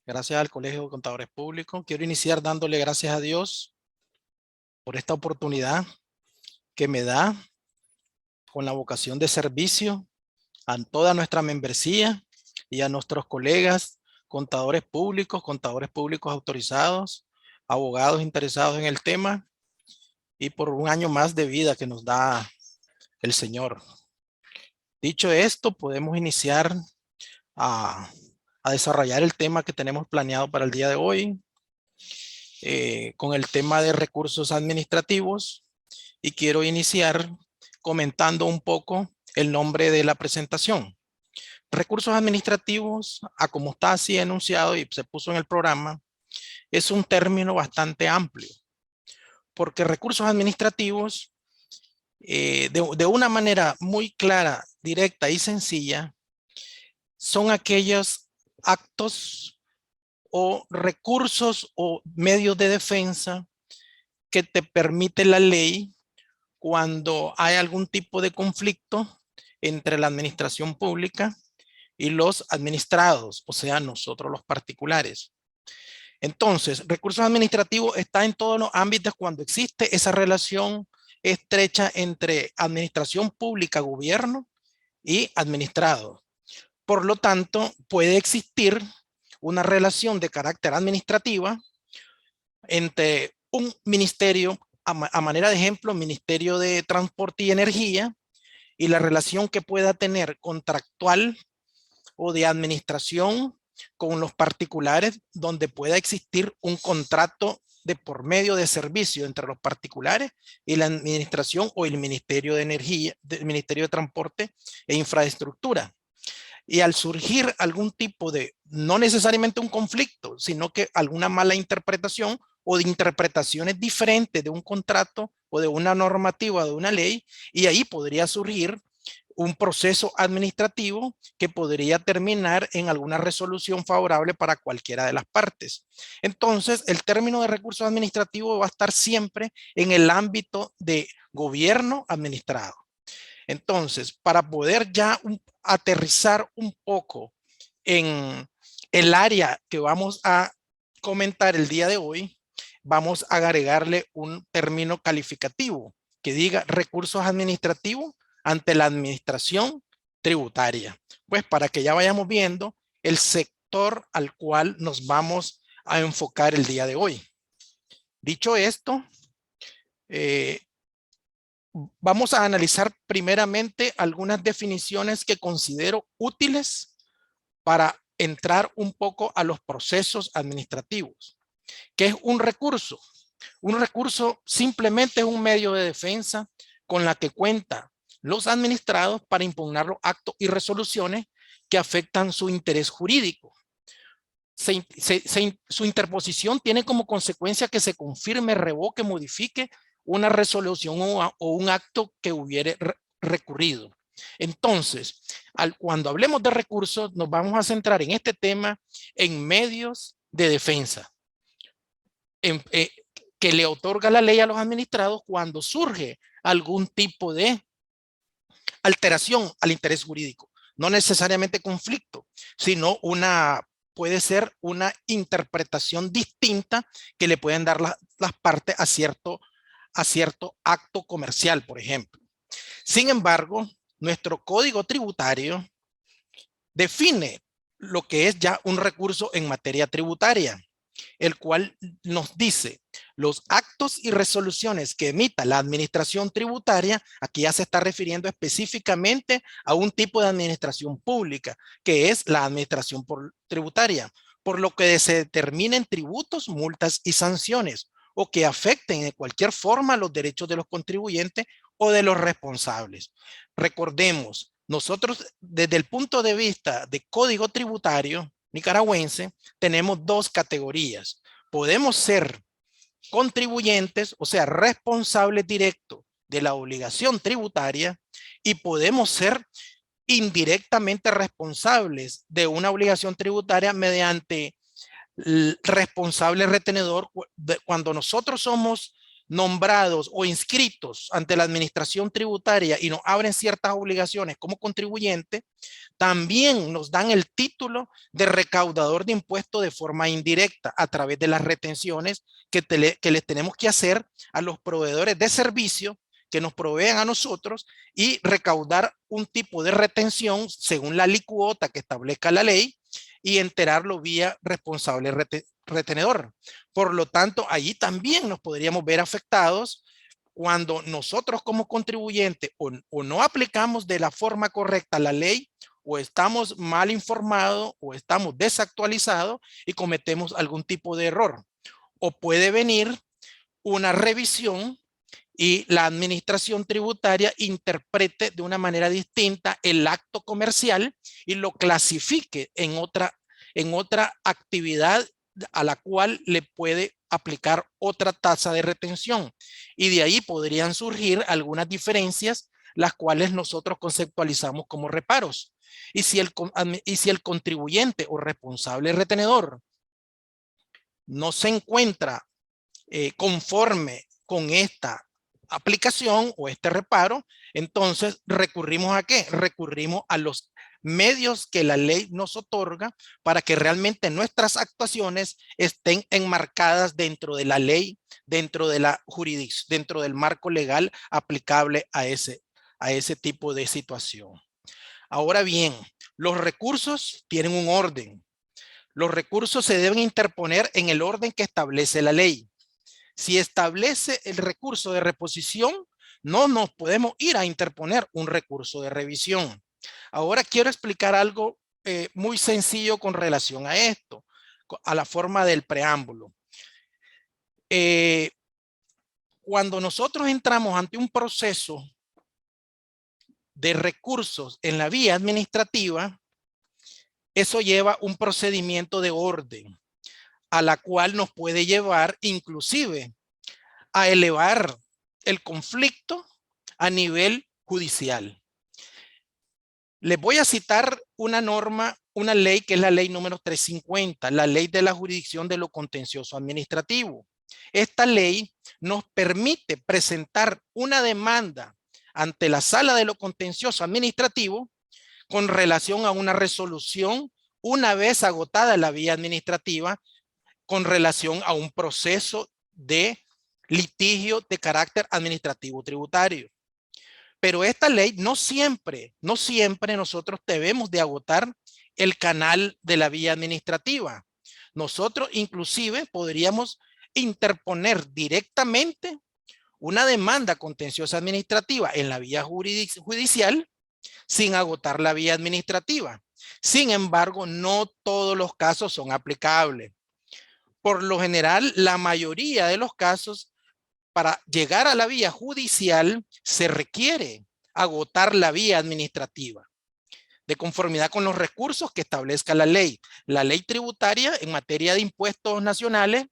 Gracias al Colegio de Contadores Públicos. Quiero iniciar dándole gracias a Dios por esta oportunidad que me da con la vocación de servicio a toda nuestra membresía y a nuestros colegas, contadores públicos autorizados, abogados interesados en el tema y por un año más de vida que nos da el Señor. Dicho esto, podemos iniciar a, a desarrollar el tema que tenemos planeado para el día de hoy. Con el tema de recursos administrativos y quiero iniciar comentando un poco el nombre de la presentación. Recursos administrativos, a como está así enunciado y se puso en el programa, es un término bastante amplio, porque recursos administrativos, de una manera muy clara, directa y sencilla, son aquellos actos o recursos o medios de defensa que te permite la ley cuando hay algún tipo de conflicto entre la administración pública y los administrados, o sea, nosotros los particulares. Entonces, recursos administrativos está en todos los ámbitos cuando existe esa relación estrecha entre administración pública, gobierno y administrado. Por lo tanto, puede existir una relación de carácter administrativa entre un ministerio, a manera de ejemplo, Ministerio de Transporte y Energía, y la relación que pueda tener contractual o de administración con los particulares, donde pueda existir un contrato de por medio de servicio entre los particulares y la administración o el Ministerio de Energía, el Ministerio de Transporte e Infraestructura. Y al surgir algún tipo de, no necesariamente un conflicto, sino que alguna mala interpretación o de interpretaciones diferentes de un contrato o de una normativa, de una ley, y ahí podría surgir un proceso administrativo que podría terminar en alguna resolución favorable para cualquiera de las partes. Entonces, el término de recursos administrativos va a estar siempre en el ámbito de gobierno administrado. Entonces, para poder ya aterrizar un poco en el área que vamos a comentar el día de hoy, vamos a agregarle un término calificativo que diga recursos administrativos ante la administración tributaria. Pues para que ya vayamos viendo el sector al cual nos vamos a enfocar el día de hoy. Dicho esto, vamos a analizar primeramente algunas definiciones que considero útiles para entrar un poco a los procesos administrativos. ¿Qué es un recurso? Un recurso simplemente es un medio de defensa con la que cuentan los administrados para impugnar los actos y resoluciones que afectan su interés jurídico. Su interposición tiene como consecuencia que se confirme, revoque, modifique una resolución o un acto que hubiere recurrido. Entonces, cuando hablemos de recursos, nos vamos a centrar en este tema en medios de defensa que le otorga la ley a los administrados cuando surge algún tipo de alteración al interés jurídico. No necesariamente conflicto, sino puede ser una interpretación distinta que le pueden dar las partes a cierto acto comercial, por ejemplo. Sin embargo, nuestro código tributario define lo que es ya un recurso en materia tributaria, el cual nos dice los actos y resoluciones que emita la administración tributaria. Aquí ya se está refiriendo específicamente a un tipo de administración pública, que es la administración tributaria, por lo que se determinen tributos, multas y sanciones, o que afecten de cualquier forma los derechos de los contribuyentes o de los responsables. Recordemos, nosotros desde el punto de vista de código tributario nicaragüense, tenemos dos categorías. Podemos ser contribuyentes, o sea, responsables directos de la obligación tributaria, y podemos ser indirectamente responsables de una obligación tributaria mediante el responsable retenedor cuando nosotros somos nombrados o inscritos ante la administración tributaria y nos abren ciertas obligaciones como contribuyente, también nos dan el título de recaudador de impuestos de forma indirecta a través de las retenciones que les tenemos que hacer a los proveedores de servicio que nos provean a nosotros y recaudar un tipo de retención según la alícuota que establezca la ley y enterarlo vía responsable retenedor. Por lo tanto, allí también nos podríamos ver afectados cuando nosotros como contribuyente o no aplicamos de la forma correcta la ley, o estamos mal informados o estamos desactualizados y cometemos algún tipo de error. O puede venir una revisión y la administración tributaria interprete de una manera distinta el acto comercial y lo clasifique en otra actividad a la cual le puede aplicar otra tasa de retención. Y de ahí podrían surgir algunas diferencias, las cuales nosotros conceptualizamos como reparos. Y si el contribuyente o responsable retenedor no se encuentra conforme con esta aplicación o este reparo, entonces recurrimos ¿a qué? Recurrimos a los medios que la ley nos otorga para que realmente nuestras actuaciones estén enmarcadas dentro de la ley, dentro de la jurisdicción, dentro del marco legal aplicable a ese tipo de situación. Ahora bien, los recursos tienen un orden. Los recursos se deben interponer en el orden que establece la ley. Si establece el recurso de reposición, no nos podemos ir a interponer un recurso de revisión. Ahora quiero explicar algo muy sencillo con relación a esto, a la forma del preámbulo. Cuando nosotros entramos ante un proceso de recursos en la vía administrativa, eso lleva un procedimiento de orden, a la cual nos puede llevar inclusive a elevar el conflicto a nivel judicial. Les voy a citar una norma, una ley que es la ley número 350, la ley de la jurisdicción de lo contencioso administrativo. Esta ley nos permite presentar una demanda ante la sala de lo contencioso administrativo con relación a una resolución una vez agotada la vía administrativa con relación a un proceso de litigio de carácter administrativo tributario. Pero esta ley no siempre nosotros debemos de agotar el canal de la vía administrativa. Nosotros inclusive podríamos interponer directamente una demanda contenciosa administrativa en la vía judicial sin agotar la vía administrativa. Sin embargo, no todos los casos son aplicables. Por lo general, la mayoría de los casos, para llegar a la vía judicial, se requiere agotar la vía administrativa de conformidad con los recursos que establezca la ley tributaria en materia de impuestos nacionales,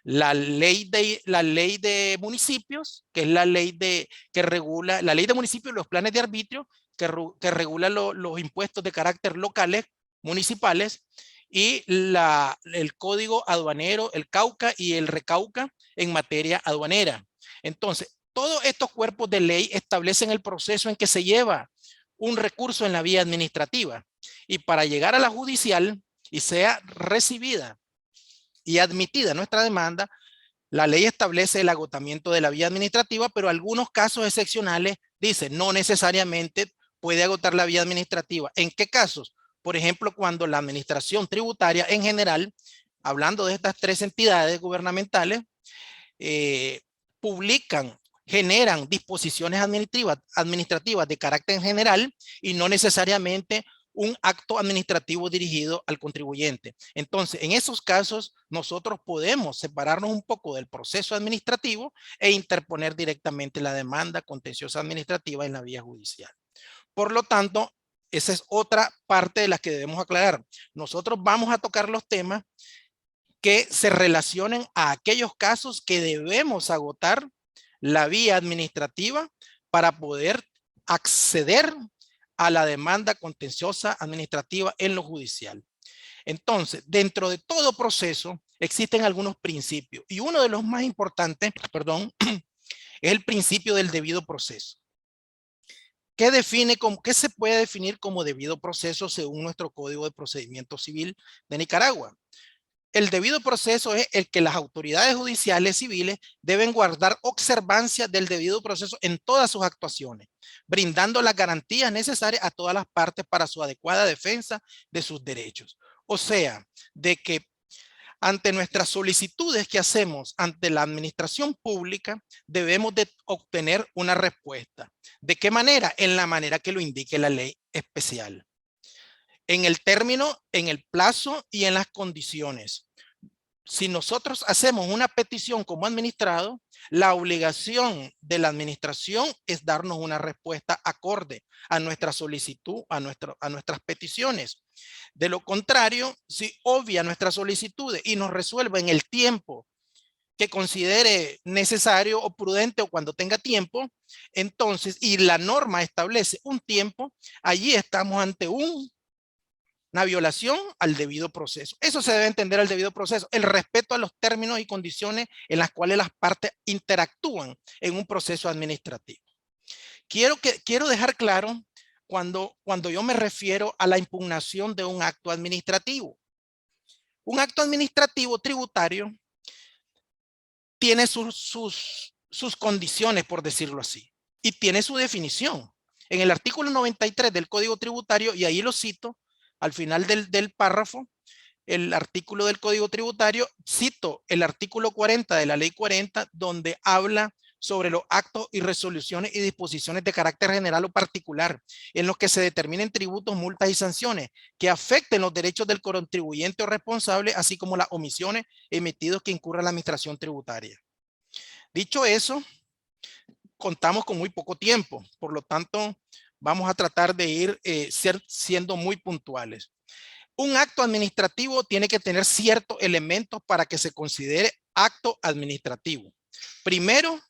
la ley de municipios, que es la ley que regula, la ley de municipios y los planes de arbitrio, que regula los impuestos de carácter locales, municipales, y el código aduanero, el CAUCA y el RECAUCA en materia aduanera. Entonces, todos estos cuerpos de ley establecen el proceso en que se lleva un recurso en la vía administrativa y para llegar a la judicial y sea recibida y admitida nuestra demanda, la ley establece el agotamiento de la vía administrativa, pero algunos casos excepcionales dicen no necesariamente puede agotar la vía administrativa. ¿En qué casos? Por ejemplo, cuando la administración tributaria en general, hablando de estas tres entidades gubernamentales, generan disposiciones administrativas de carácter general y no necesariamente un acto administrativo dirigido al contribuyente. Entonces, en esos casos, nosotros podemos separarnos un poco del proceso administrativo e interponer directamente la demanda contenciosa administrativa en la vía judicial. Por lo tanto, esa es otra parte de las que debemos aclarar. Nosotros vamos a tocar los temas que se relacionen a aquellos casos que debemos agotar la vía administrativa para poder acceder a la demanda contenciosa administrativa en lo judicial. Entonces, dentro de todo proceso, existen algunos principios y uno de los más importantes, perdón, es el principio del debido proceso. ¿Qué se puede definir como debido proceso según nuestro Código de Procedimiento Civil de Nicaragua? El debido proceso es el que las autoridades judiciales civiles deben guardar observancia del debido proceso en todas sus actuaciones, brindando las garantías necesarias a todas las partes para su adecuada defensa de sus derechos. O sea, de que ante nuestras solicitudes que hacemos ante la administración pública, debemos de obtener una respuesta. ¿De qué manera? En la manera que lo indique la ley especial. En el término, en el plazo y en las condiciones. Si nosotros hacemos una petición como administrado, la obligación de la administración es darnos una respuesta acorde a nuestra solicitud, a nuestras peticiones. De lo contrario, si obvia nuestras solicitudes y nos resuelve en el tiempo que considere necesario o prudente o cuando tenga tiempo, entonces, y la norma establece un tiempo, allí estamos ante una violación al debido proceso. Eso se debe entender al debido proceso, el respeto a los términos y condiciones en las cuales las partes interactúan en un proceso administrativo. Quiero dejar claro cuando yo me refiero a la impugnación de un acto administrativo. Un acto administrativo tributario tiene sus condiciones, por decirlo así, y tiene su definición. En el artículo 93 del Código Tributario, y ahí lo cito, al final del párrafo, el artículo del Código Tributario, cito el artículo 40 de la Ley 40, donde habla sobre los actos y resoluciones y disposiciones de carácter general o particular, en los que se determinen tributos, multas y sanciones que afecten los derechos del contribuyente o responsable, así como las omisiones emitidos que incurra la administración tributaria. Dicho eso, contamos con muy poco tiempo, por lo tanto, vamos a tratar de ir siendo muy puntuales. Un acto administrativo tiene que tener ciertos elementos para que se considere acto administrativo. Primero,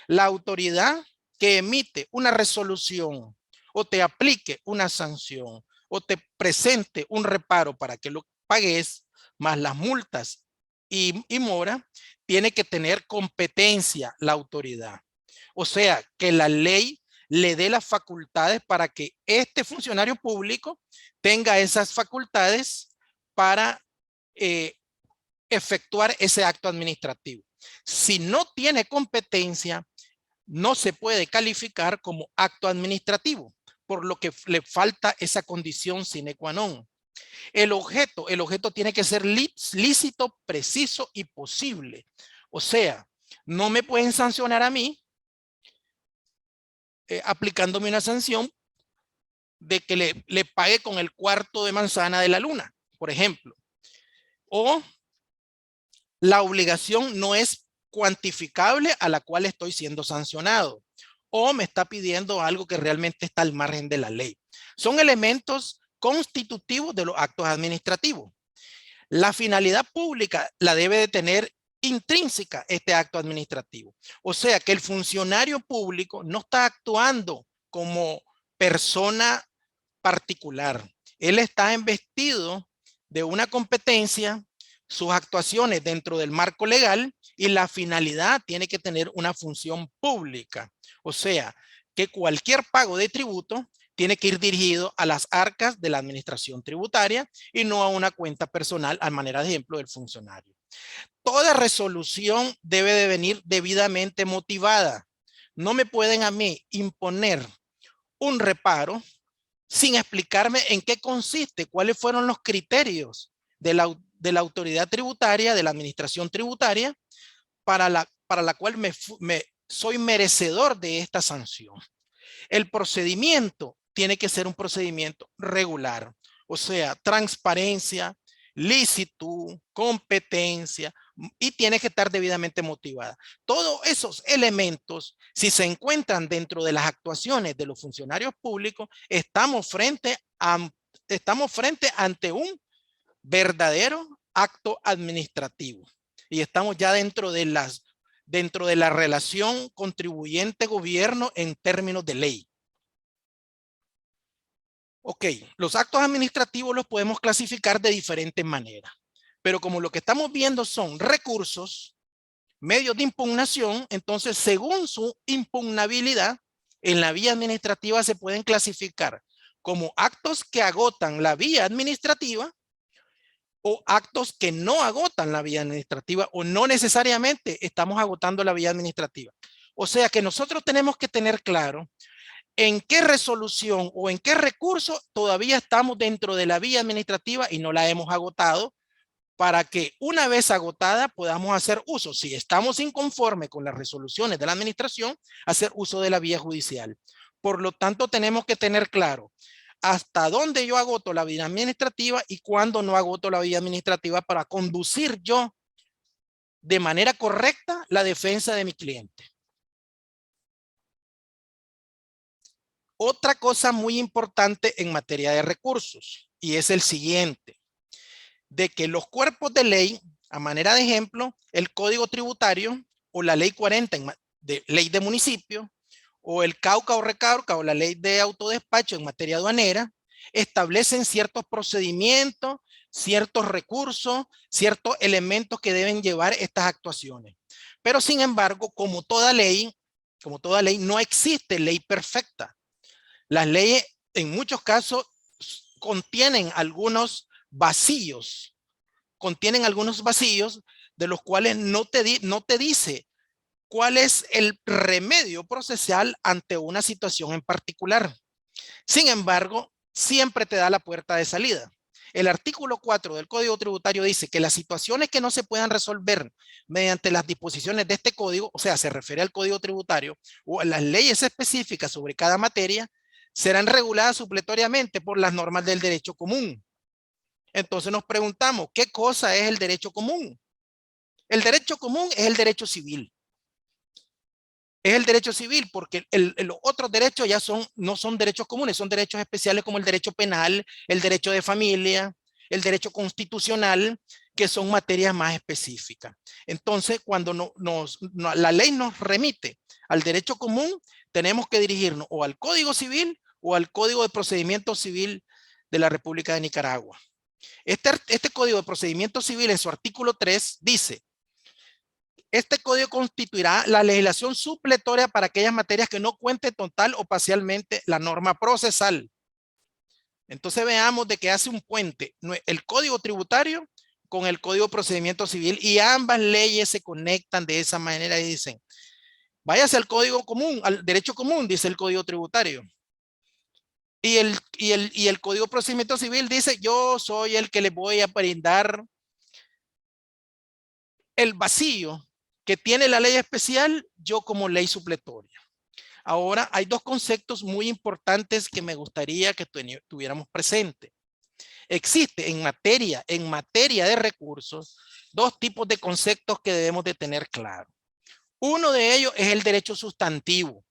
la autoridad que emite una resolución o te aplique una sanción o te presente un reparo para que lo pagues, más las multas y mora, tiene que tener competencia la autoridad. O sea, que la ley le dé las facultades para que este funcionario público tenga esas facultades para efectuar ese acto administrativo. Si no tiene competencia, no se puede calificar como acto administrativo, por lo que le falta esa condición sine qua non. El objeto tiene que ser lícito, preciso y posible. O sea, no me pueden sancionar a mí aplicándome una sanción de que le pague con el cuarto de manzana de la luna, por ejemplo. O la obligación no es cuantificable a la cual estoy siendo sancionado. O me está pidiendo algo que realmente está al margen de la ley. Son elementos constitutivos de los actos administrativos. La finalidad pública la debe de tener intrínseca este acto administrativo. O sea que el funcionario público no está actuando como persona particular. Él está investido de una competencia, sus actuaciones dentro del marco legal y la finalidad tiene que tener una función pública. O sea, que cualquier pago de tributo tiene que ir dirigido a las arcas de la administración tributaria y no a una cuenta personal, a manera de ejemplo del funcionario. Toda resolución debe de venir debidamente motivada. No me pueden a mí imponer un reparo sin explicarme en qué consiste, cuáles fueron los criterios de la autoridad tributaria, de la administración tributaria, para la cual soy merecedor de esta sanción. El procedimiento tiene que ser un procedimiento regular, o sea, transparencia, licitud, competencia y tiene que estar debidamente motivada. Todos esos elementos, si se encuentran dentro de las actuaciones de los funcionarios públicos, estamos frente ante un verdadero acto administrativo y estamos ya dentro de la relación contribuyente-gobierno en términos de ley. Ok, los actos administrativos los podemos clasificar de diferentes maneras. Pero como lo que estamos viendo son recursos, medios de impugnación, entonces según su impugnabilidad, en la vía administrativa se pueden clasificar como actos que agotan la vía administrativa o actos que no agotan la vía administrativa o no necesariamente estamos agotando la vía administrativa. O sea que nosotros tenemos que tener claro en qué resolución o en qué recurso todavía estamos dentro de la vía administrativa y no la hemos agotado, para que una vez agotada podamos hacer uso, si estamos inconformes con las resoluciones de la administración, hacer uso de la vía judicial. Por lo tanto, tenemos que tener claro hasta dónde yo agoto la vía administrativa y cuándo no agoto la vía administrativa para conducir yo de manera correcta la defensa de mi cliente. Otra cosa muy importante en materia de recursos, y es el siguiente, de que los cuerpos de ley, a manera de ejemplo, el Código Tributario o la Ley 40 de ley de municipio, o el Cauca o Recauca o la Ley de autodespacho en materia aduanera, establecen ciertos procedimientos, ciertos recursos, ciertos elementos que deben llevar estas actuaciones. Pero sin embargo, como toda ley, no existe ley perfecta. Las leyes en muchos casos contienen algunos vacíos de los cuales no te dice cuál es el remedio procesal ante una situación en particular. Sin embargo, siempre te da la puerta de salida. El artículo 4 del Código Tributario dice que las situaciones que no se puedan resolver mediante las disposiciones de este código, o sea, se refiere al Código Tributario o a las leyes específicas sobre cada materia, serán reguladas supletoriamente por las normas del derecho común. Entonces nos preguntamos, ¿qué cosa es el derecho común? El derecho común es el derecho civil. Es el derecho civil porque los otros derechos ya no son derechos comunes, son derechos especiales como el derecho penal, el derecho de familia, el derecho constitucional, que son materias más específicas. Entonces, cuando la ley nos remite al derecho común, tenemos que dirigirnos o al Código Civil o al Código de Procedimiento Civil de la República de Nicaragua. Este Código de Procedimiento Civil en su artículo 3 dice: este código constituirá la legislación supletoria para aquellas materias que no cuente total o parcialmente la norma procesal. Entonces veamos de qué hace un puente el Código Tributario con el Código de Procedimiento Civil, y ambas leyes se conectan de esa manera y dicen, váyase al Código Común, al derecho común, dice el Código Tributario. Y el Código de Procedimiento Civil dice, yo soy el que le voy a brindar el vacío que tiene la ley especial, yo como ley supletoria. Ahora, hay dos conceptos muy importantes que me gustaría que tuviéramos presente. Existe en materia de recursos dos tipos de conceptos que debemos de tener claro. Uno de ellos es el derecho sustantivo.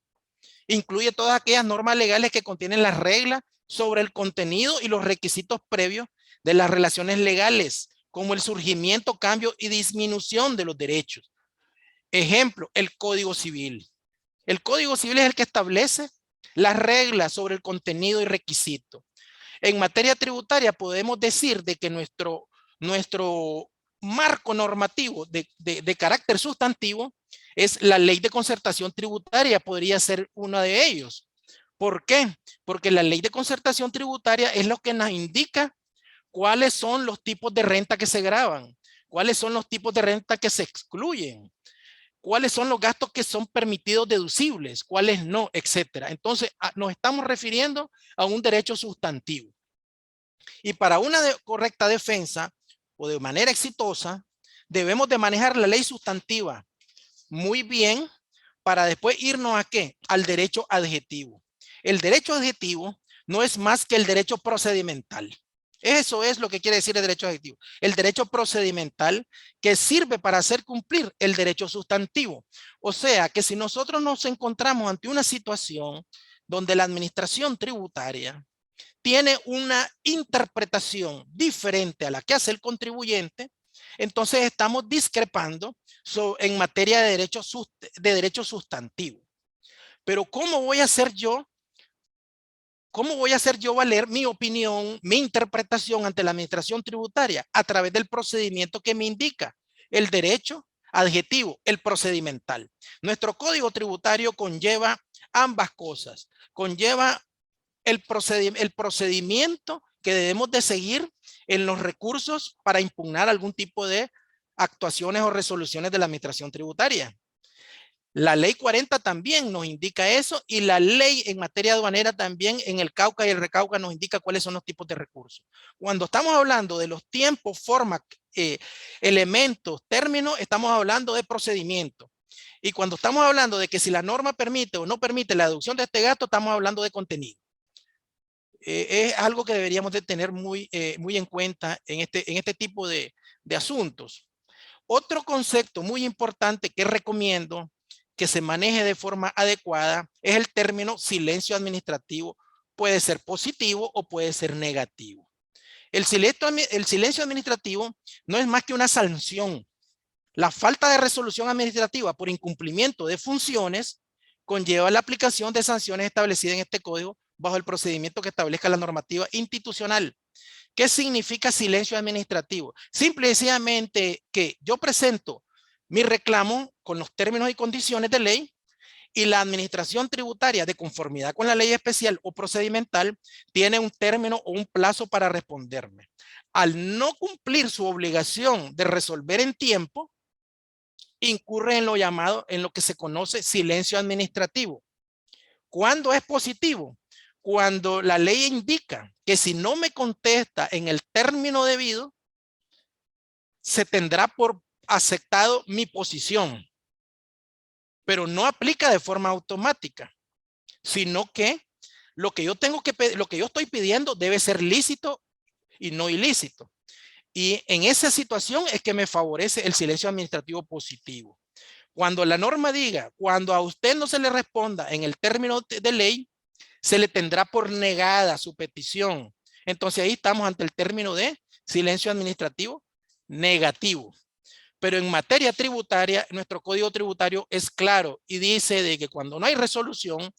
Incluye todas aquellas normas legales que contienen las reglas sobre el contenido y los requisitos previos de las relaciones legales, como el surgimiento, cambio y disminución de los derechos. Ejemplo, el Código Civil. El Código Civil es el que establece las reglas sobre el contenido y requisito. En materia tributaria podemos decir de que nuestro marco normativo de carácter sustantivo es la Ley de Concertación Tributaria, podría ser uno de ellos. ¿Por qué? Porque la Ley de Concertación Tributaria es lo que nos indica cuáles son los tipos de renta que se graban, cuáles son los tipos de renta que se excluyen, cuáles son los gastos que son permitidos deducibles, cuáles no, etcétera. Entonces, nos estamos refiriendo a un derecho sustantivo. Y para una correcta defensa o de manera exitosa, debemos de manejar la ley sustantiva muy bien para después irnos ¿a qué? Al derecho adjetivo. El derecho adjetivo no es más que el derecho procedimental. Eso es lo que quiere decir el derecho adjetivo. El derecho procedimental que sirve para hacer cumplir el derecho sustantivo. O sea que si nosotros nos encontramos ante una situación donde la administración tributaria tiene una interpretación diferente a la que hace el contribuyente, entonces estamos discrepando en materia de derecho sustantivo. Pero ¿cómo voy a hacer yo ¿Cómo voy a hacer yo valer mi opinión, mi interpretación ante la administración tributaria? A través del procedimiento que me indica el derecho adjetivo, el procedimental. Nuestro código tributario conlleva ambas cosas. Conlleva el procedimiento que debemos de seguir en los recursos para impugnar algún tipo de actuaciones o resoluciones de la administración tributaria. La ley 40 también nos indica eso, y la ley en materia aduanera también en el Cauca y el Recauca nos indica cuáles son los tipos de recursos. Cuando estamos hablando de los tiempos, formas, elementos, términos, estamos hablando de procedimiento. Y cuando estamos hablando de que si la norma permite o no permite la deducción de este gasto, estamos hablando de contenido. Es algo que deberíamos de tener muy en cuenta en este tipo de asuntos. Otro concepto muy importante que recomiendo que se maneje de forma adecuada es el término silencio administrativo. Puede ser positivo o puede ser negativo. El silencio administrativo no es más que una sanción. La falta de resolución administrativa por incumplimiento de funciones conlleva la aplicación de sanciones establecidas en este código bajo el procedimiento que establezca la normativa institucional. ¿Qué significa silencio administrativo? Simple y sencillamente que yo presento mi reclamo con los términos y condiciones de ley, y la administración tributaria, de conformidad con la ley especial o procedimental, tiene un término o un plazo para responderme. Al no cumplir su obligación de resolver en tiempo, incurre en lo llamado, en lo que se conoce silencio administrativo. ¿Cuándo es positivo? Cuando la ley indica que si no me contesta en el término debido, se tendrá por aceptado mi posición, pero no aplica de forma automática, sino que lo que yo estoy pidiendo debe ser lícito y no ilícito. Y en esa situación es que me favorece el silencio administrativo positivo. Cuando la norma diga, cuando a usted no se le responda en el término de ley, se le tendrá por negada su petición. Entonces ahí estamos ante el término de silencio administrativo negativo. Pero en materia tributaria, nuestro código tributario es claro y dice de que cuando no hay resolución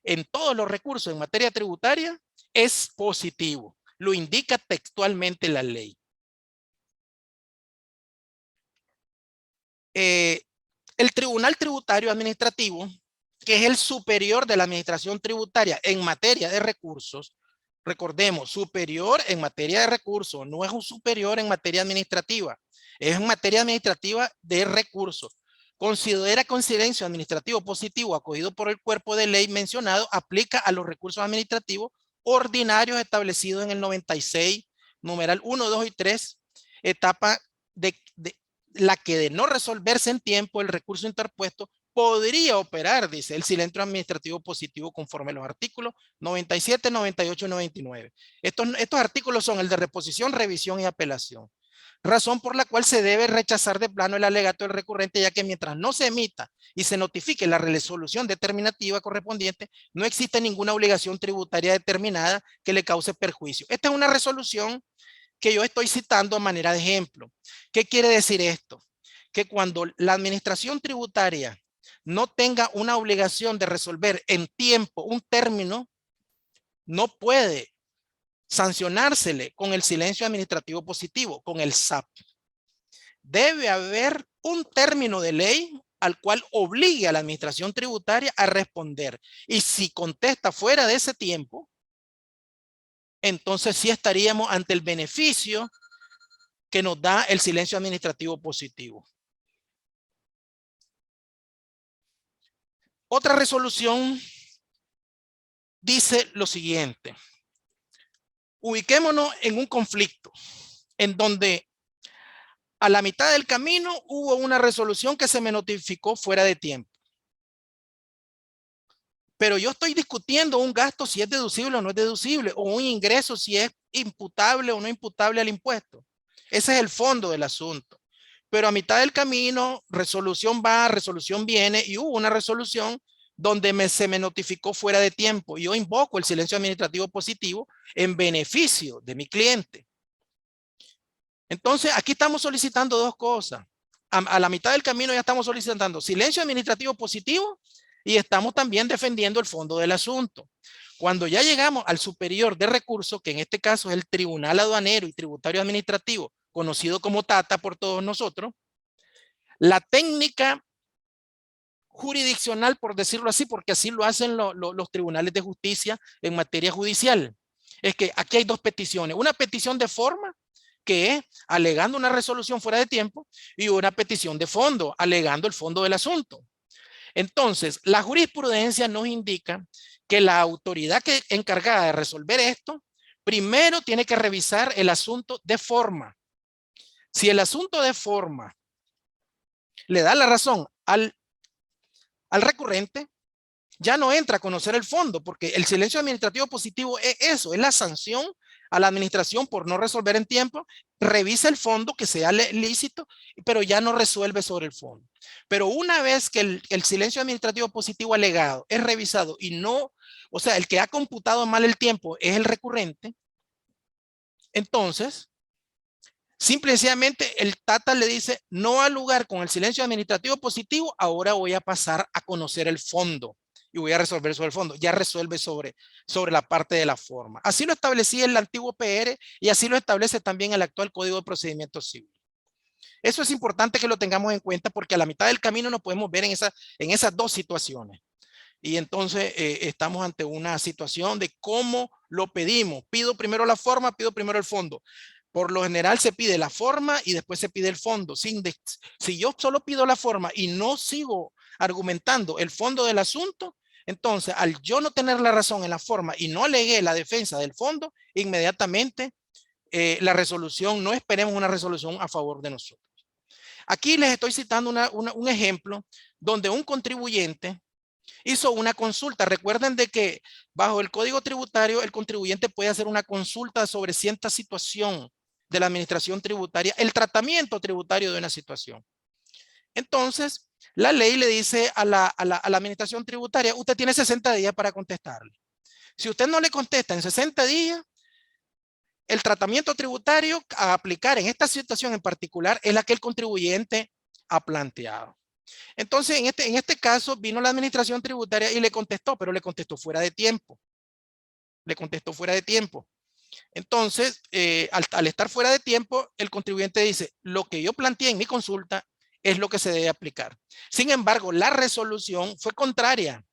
en todos los recursos en materia tributaria, es positivo. Lo indica textualmente la ley. El Tribunal Tributario Administrativo, que es el superior de la administración tributaria en materia de recursos, recordemos, superior en materia de recursos, no es un superior en materia administrativa, es en materia administrativa de recursos. Considera con silencio administrativo positivo acogido por el cuerpo de ley mencionado, aplica a los recursos administrativos ordinarios establecidos en el 96, numeral 1, 2 y 3, etapa de la que de no resolverse en tiempo el recurso interpuesto podría operar, dice, el silencio administrativo positivo conforme a los artículos 97, 98 y 99. Estos artículos son el de reposición, revisión y apelación. Razón por la cual se debe rechazar de plano el alegato del recurrente, ya que mientras no se emita y se notifique la resolución determinativa correspondiente, no existe ninguna obligación tributaria determinada que le cause perjuicio. Esta es una resolución que yo estoy citando a manera de ejemplo. ¿Qué quiere decir esto? Que cuando la administración tributaria no tenga una obligación de resolver en tiempo un término, no puede sancionársele con el silencio administrativo positivo, con el SAP. Debe haber un término de ley al cual obligue a la administración tributaria a responder. Y si contesta fuera de ese tiempo, entonces sí estaríamos ante el beneficio que nos da el silencio administrativo positivo. Otra resolución dice lo siguiente. Ubiquémonos en un conflicto en donde a la mitad del camino hubo una resolución que se me notificó fuera de tiempo. Pero yo estoy discutiendo un gasto si es deducible o no es deducible, o un ingreso si es imputable o no imputable al impuesto. Ese es el fondo del asunto. Pero a mitad del camino, resolución va, resolución viene, y hubo una resolución donde se me notificó fuera de tiempo. Y yo invoco el silencio administrativo positivo en beneficio de mi cliente. Entonces, aquí estamos solicitando dos cosas. A la mitad del camino ya estamos solicitando silencio administrativo positivo y estamos también defendiendo el fondo del asunto. Cuando ya llegamos al superior de recursos, que en este caso es el Tribunal Aduanero y Tributario Administrativo, conocido como TATA por todos nosotros, la técnica jurisdiccional, por decirlo así, porque así lo hacen los tribunales de justicia en materia judicial, es que aquí hay dos peticiones. Una petición de forma, que es alegando una resolución fuera de tiempo, y una petición de fondo, alegando el fondo del asunto. Entonces, la jurisprudencia nos indica que la autoridad encargada de resolver esto, primero tiene que revisar el asunto de forma. Si el asunto de forma le da la razón al recurrente, ya no entra a conocer el fondo, porque el silencio administrativo positivo es eso, es la sanción a la administración por no resolver en tiempo. Revisa el fondo, que sea lícito, pero ya no resuelve sobre el fondo. Pero una vez que el silencio administrativo positivo alegado es revisado y no, o sea, el que ha computado mal el tiempo es el recurrente, entonces simple y sencillamente el TATA le dice, no al lugar con el silencio administrativo positivo, ahora voy a pasar a conocer el fondo y voy a resolver sobre el fondo. Ya resuelve sobre la parte de la forma. Así lo establecía el antiguo PR y así lo establece también el actual Código de Procedimiento Civil. Eso es importante que lo tengamos en cuenta, porque a la mitad del camino nos podemos ver en esas dos situaciones. Y entonces estamos ante una situación de cómo lo pedimos. Pido primero la forma, pido primero el fondo. Por lo general se pide la forma y después se pide el fondo. Si yo solo pido la forma y no sigo argumentando el fondo del asunto, entonces al yo no tener la razón en la forma y no alegué la defensa del fondo, inmediatamente la resolución, no esperemos una resolución a favor de nosotros. Aquí les estoy citando un ejemplo donde un contribuyente hizo una consulta. Recuerden de que bajo el Código Tributario el contribuyente puede hacer una consulta sobre cierta situación de la administración tributaria, el tratamiento tributario de una situación. Entonces, la ley le dice a la administración tributaria, usted tiene 60 días para contestarle. Si usted no le contesta en 60 días, el tratamiento tributario a aplicar en esta situación en particular es la que el contribuyente ha planteado. Entonces, en este caso, vino la administración tributaria y le contestó, pero le contestó fuera de tiempo. Le contestó fuera de tiempo. Entonces, al estar fuera de tiempo, el contribuyente dice, lo que yo planteé en mi consulta es lo que se debe aplicar. Sin embargo, la resolución fue contraria.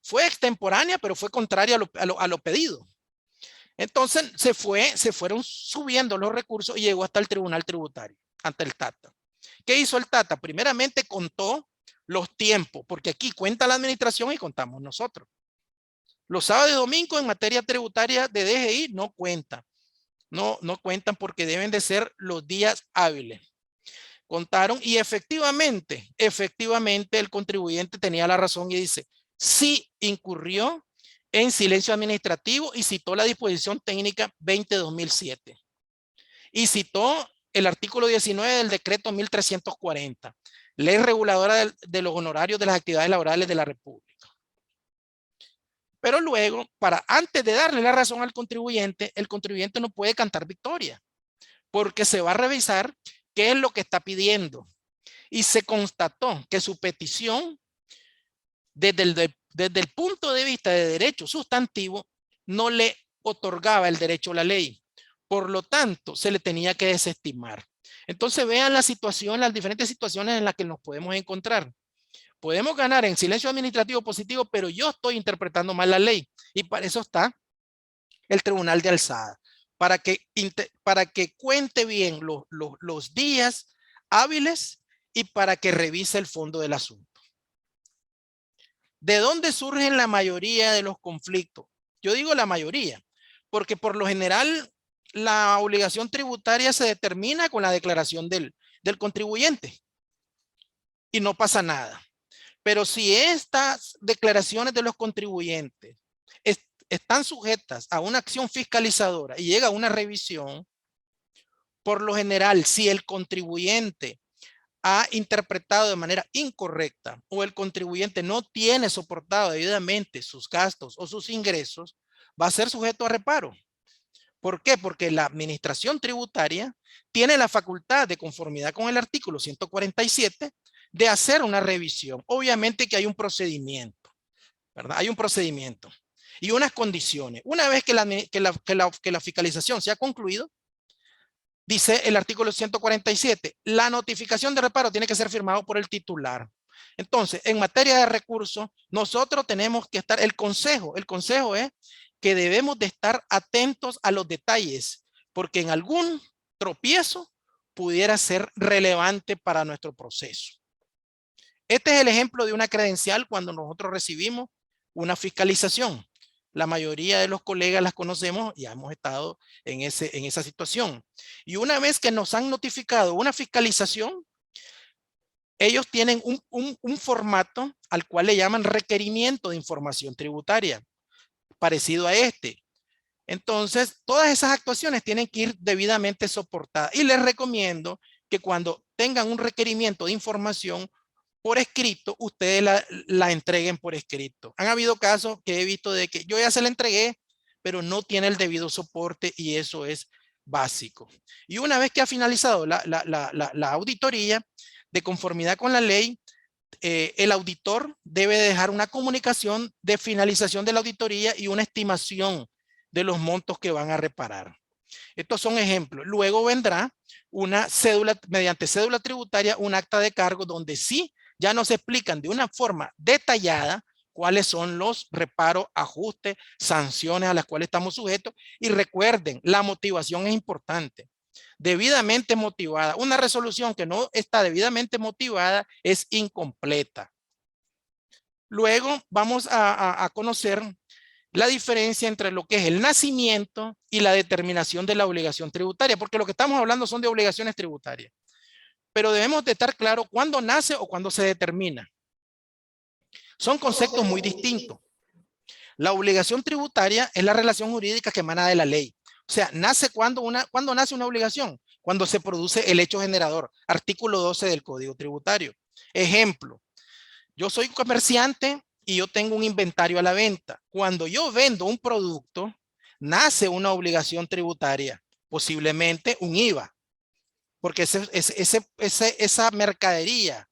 Fue extemporánea, pero fue contraria a lo pedido. Entonces, se fueron subiendo los recursos y llegó hasta el Tribunal Tributario, ante el TATA. ¿Qué hizo el TATA? Primeramente contó los tiempos, porque aquí cuenta la administración y contamos nosotros. Los sábados y domingos en materia tributaria de DGI no cuentan. No cuentan porque deben de ser los días hábiles. Contaron y efectivamente el contribuyente tenía la razón y dice, sí incurrió en silencio administrativo y citó la disposición técnica 20-2007. Y citó el artículo 19 del decreto 1340, ley reguladora de los honorarios de las actividades laborales de la República. Pero luego, antes de darle la razón al contribuyente, el contribuyente no puede cantar victoria, porque se va a revisar qué es lo que está pidiendo. Y se constató que su petición, desde el punto de vista de derecho sustantivo, no le otorgaba el derecho a la ley. Por lo tanto, se le tenía que desestimar. Entonces vean la situación, las diferentes situaciones en las que nos podemos encontrar. Podemos ganar en silencio administrativo positivo, pero yo estoy interpretando mal la ley. Y para eso está el Tribunal de Alzada. Para que cuente bien los días hábiles y para que revise el fondo del asunto. ¿De dónde surgen la mayoría de los conflictos? Yo digo la mayoría, porque por lo general la obligación tributaria se determina con la declaración del contribuyente y no pasa nada. Pero si estas declaraciones de los contribuyentes están sujetas a una acción fiscalizadora y llega una revisión, por lo general, si el contribuyente ha interpretado de manera incorrecta o el contribuyente no tiene soportado debidamente sus gastos o sus ingresos, va a ser sujeto a reparo. ¿Por qué? Porque la administración tributaria tiene la facultad, de conformidad con el artículo 147, de hacer una revisión. Obviamente que hay un procedimiento. ¿verdad? Hay un procedimiento y unas condiciones. Una vez que la fiscalización se ha concluido, dice el artículo 147, la notificación de reparo tiene que ser firmado por el titular. Entonces, en materia de recursos, nosotros tenemos que estar, el consejo es que debemos de estar atentos a los detalles, porque en algún tropiezo pudiera ser relevante para nuestro proceso. Este es el ejemplo de una credencial cuando nosotros recibimos una fiscalización. La mayoría de los colegas las conocemos y hemos estado en esa situación. Y una vez que nos han notificado una fiscalización, ellos tienen un formato al cual le llaman requerimiento de información tributaria, parecido a este. Entonces, todas esas actuaciones tienen que ir debidamente soportadas. Y les recomiendo que cuando tengan un requerimiento de información por escrito, ustedes la entreguen por escrito. Han habido casos que he visto de que yo ya se la entregué, pero no tiene el debido soporte y eso es básico. Y una vez que ha finalizado la auditoría de conformidad con la ley, el auditor debe dejar una comunicación de finalización de la auditoría y una estimación de los montos que van a reparar. Estos son ejemplos. Luego vendrá una cédula, mediante cédula tributaria, un acta de cargo donde sí ya nos explican de una forma detallada cuáles son los reparos, ajustes, sanciones a las cuales estamos sujetos. Y recuerden, la motivación es importante. Debidamente motivada. Una resolución que no está debidamente motivada es incompleta. Luego vamos a conocer la diferencia entre lo que es el nacimiento y la determinación de la obligación tributaria, porque lo que estamos hablando son de obligaciones tributarias. Pero debemos de estar claro cuándo nace o cuándo se determina. Son conceptos muy distintos. La obligación tributaria es la relación jurídica que emana de la ley. O sea, ¿cuándo nace una obligación? Cuando se produce el hecho generador. Artículo 12 del Código Tributario. Ejemplo, yo soy comerciante y yo tengo un inventario a la venta. Cuando yo vendo un producto, nace una obligación tributaria, posiblemente un IVA, porque esa mercadería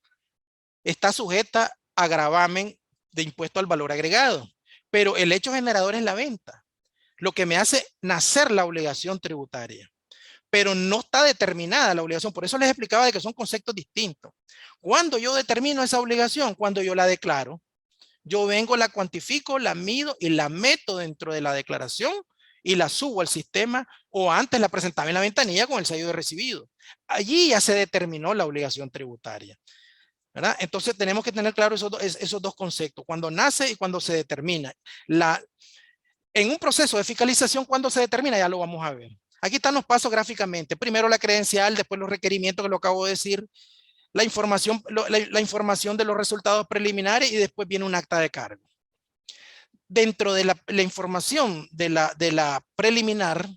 está sujeta a gravamen de impuesto al valor agregado, pero el hecho generador es la venta, lo que me hace nacer la obligación tributaria, pero no está determinada la obligación. Por eso les explicaba de que son conceptos distintos. Cuando yo determino esa obligación, cuando yo la declaro, yo vengo, la cuantifico, la mido y la meto dentro de la declaración y la subo al sistema, o antes la presentaba en la ventanilla con el sello de recibido. Allí ya se determinó la obligación tributaria, ¿verdad? Entonces tenemos que tener claro esos dos conceptos, cuando nace y cuando se determina. En un proceso de fiscalización, cuando se determina, ya lo vamos a ver. Aquí están los pasos gráficamente. Primero la credencial, después los requerimientos que lo acabo de decir, la información de los resultados preliminares y después viene un acta de cargo. Dentro de la información de la preliminar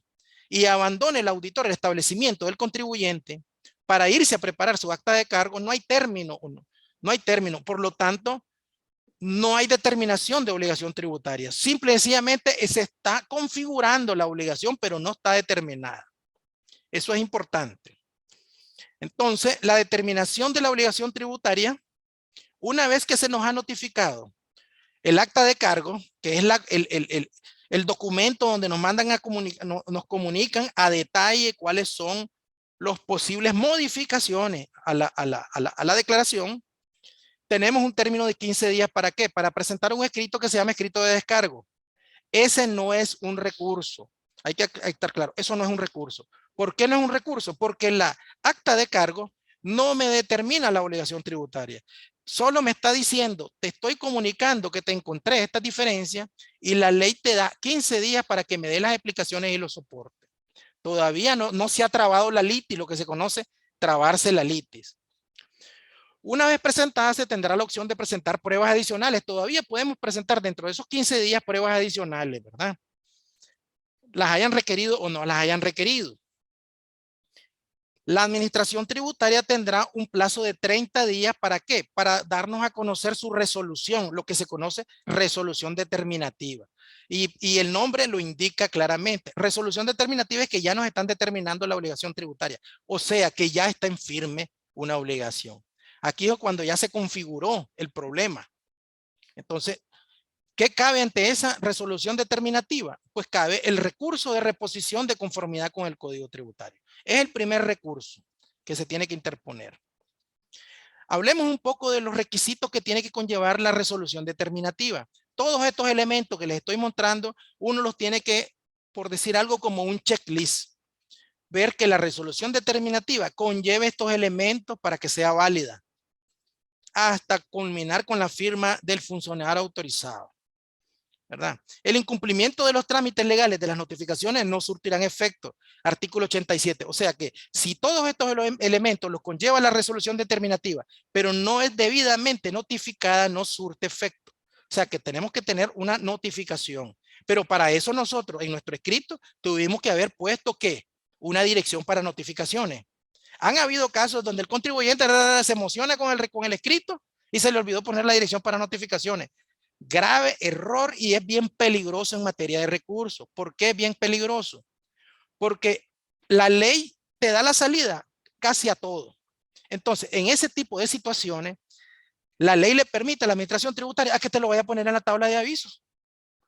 y abandone el auditor el establecimiento del contribuyente para irse a preparar su acta de cargo, no hay término. No hay término. Por lo tanto, no hay determinación de obligación tributaria. Simple y sencillamente se está configurando la obligación, pero no está determinada. Eso es importante. Entonces, la determinación de la obligación tributaria, una vez que se nos ha notificado el acta de cargo, que es el documento donde nos mandan nos comunican a detalle cuáles son las posibles modificaciones a la declaración, tenemos un término de 15 días. ¿Para qué? Para presentar un escrito que se llama escrito de descargo. Ese no es un recurso. Hay que estar claro, eso no es un recurso. ¿Por qué no es un recurso? Porque la acta de cargo no me determina la obligación tributaria. Solo me está diciendo, te estoy comunicando que te encontré esta diferencia y la ley te da 15 días para que me dé las explicaciones y los soportes. Todavía no se ha trabado la litis, lo que se conoce trabarse la litis. Una vez presentada, se tendrá la opción de presentar pruebas adicionales. Todavía podemos presentar dentro de esos 15 días pruebas adicionales, ¿verdad? Las hayan requerido o no las hayan requerido. La administración tributaria tendrá un plazo de 30 días. ¿Para qué? Para darnos a conocer su resolución, lo que se conoce resolución determinativa. Y el nombre lo indica claramente. Resolución determinativa es que ya nos están determinando la obligación tributaria. O sea, que ya está en firme una obligación. Aquí es cuando ya se configuró el problema. Entonces, ¿Qué cabe ante esa resolución determinativa? Pues cabe el recurso de reposición de conformidad con el Código Tributario. Es el primer recurso que se tiene que interponer. Hablemos un poco de los requisitos que tiene que conllevar la resolución determinativa. Todos estos elementos que les estoy mostrando, uno los tiene que, por decir algo, como un checklist. Ver que la resolución determinativa conlleve estos elementos para que sea válida, hasta culminar con la firma del funcionario autorizado, ¿verdad? El incumplimiento de los trámites legales de las notificaciones no surtirán efecto. Artículo 87. O sea que si todos estos elementos los conlleva la resolución determinativa, pero no es debidamente notificada, no surte efecto. O sea que tenemos que tener una notificación. Pero para eso nosotros en nuestro escrito tuvimos que haber puesto ¿qué? Una dirección para notificaciones. Han habido casos donde el contribuyente se emociona con el escrito y se le olvidó poner la dirección para notificaciones. Grave error y es bien peligroso en materia de recursos. ¿Por qué es bien peligroso? Porque la ley te da la salida casi a todo. Entonces, en ese tipo de situaciones, la ley le permite a la administración tributaria a que te lo vaya a poner en la tabla de avisos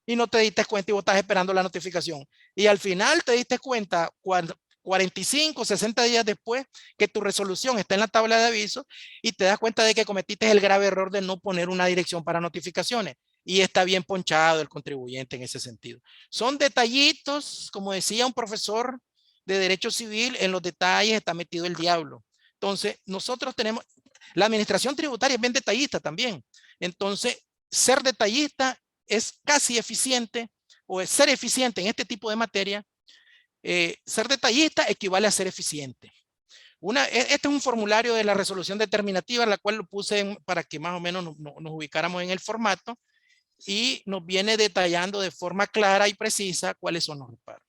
y no te diste cuenta y vos estás esperando la notificación. Y al final te diste cuenta cuando 45, 60 días después que tu resolución está en la tabla de avisos y te das cuenta de que cometiste el grave error de no poner una dirección para notificaciones. Y está bien ponchado el contribuyente en ese sentido. Son detallitos, como decía un profesor de Derecho Civil, en los detalles está metido el diablo. Entonces, nosotros tenemos, la administración tributaria es bien detallista también. Entonces, ser detallista es casi eficiente o es ser eficiente en este tipo de materia. Ser detallista equivale a ser eficiente. Este es un formulario de la resolución determinativa, la cual lo puse para que más o menos nos ubicáramos en el formato y nos viene detallando de forma clara y precisa cuáles son los reparos.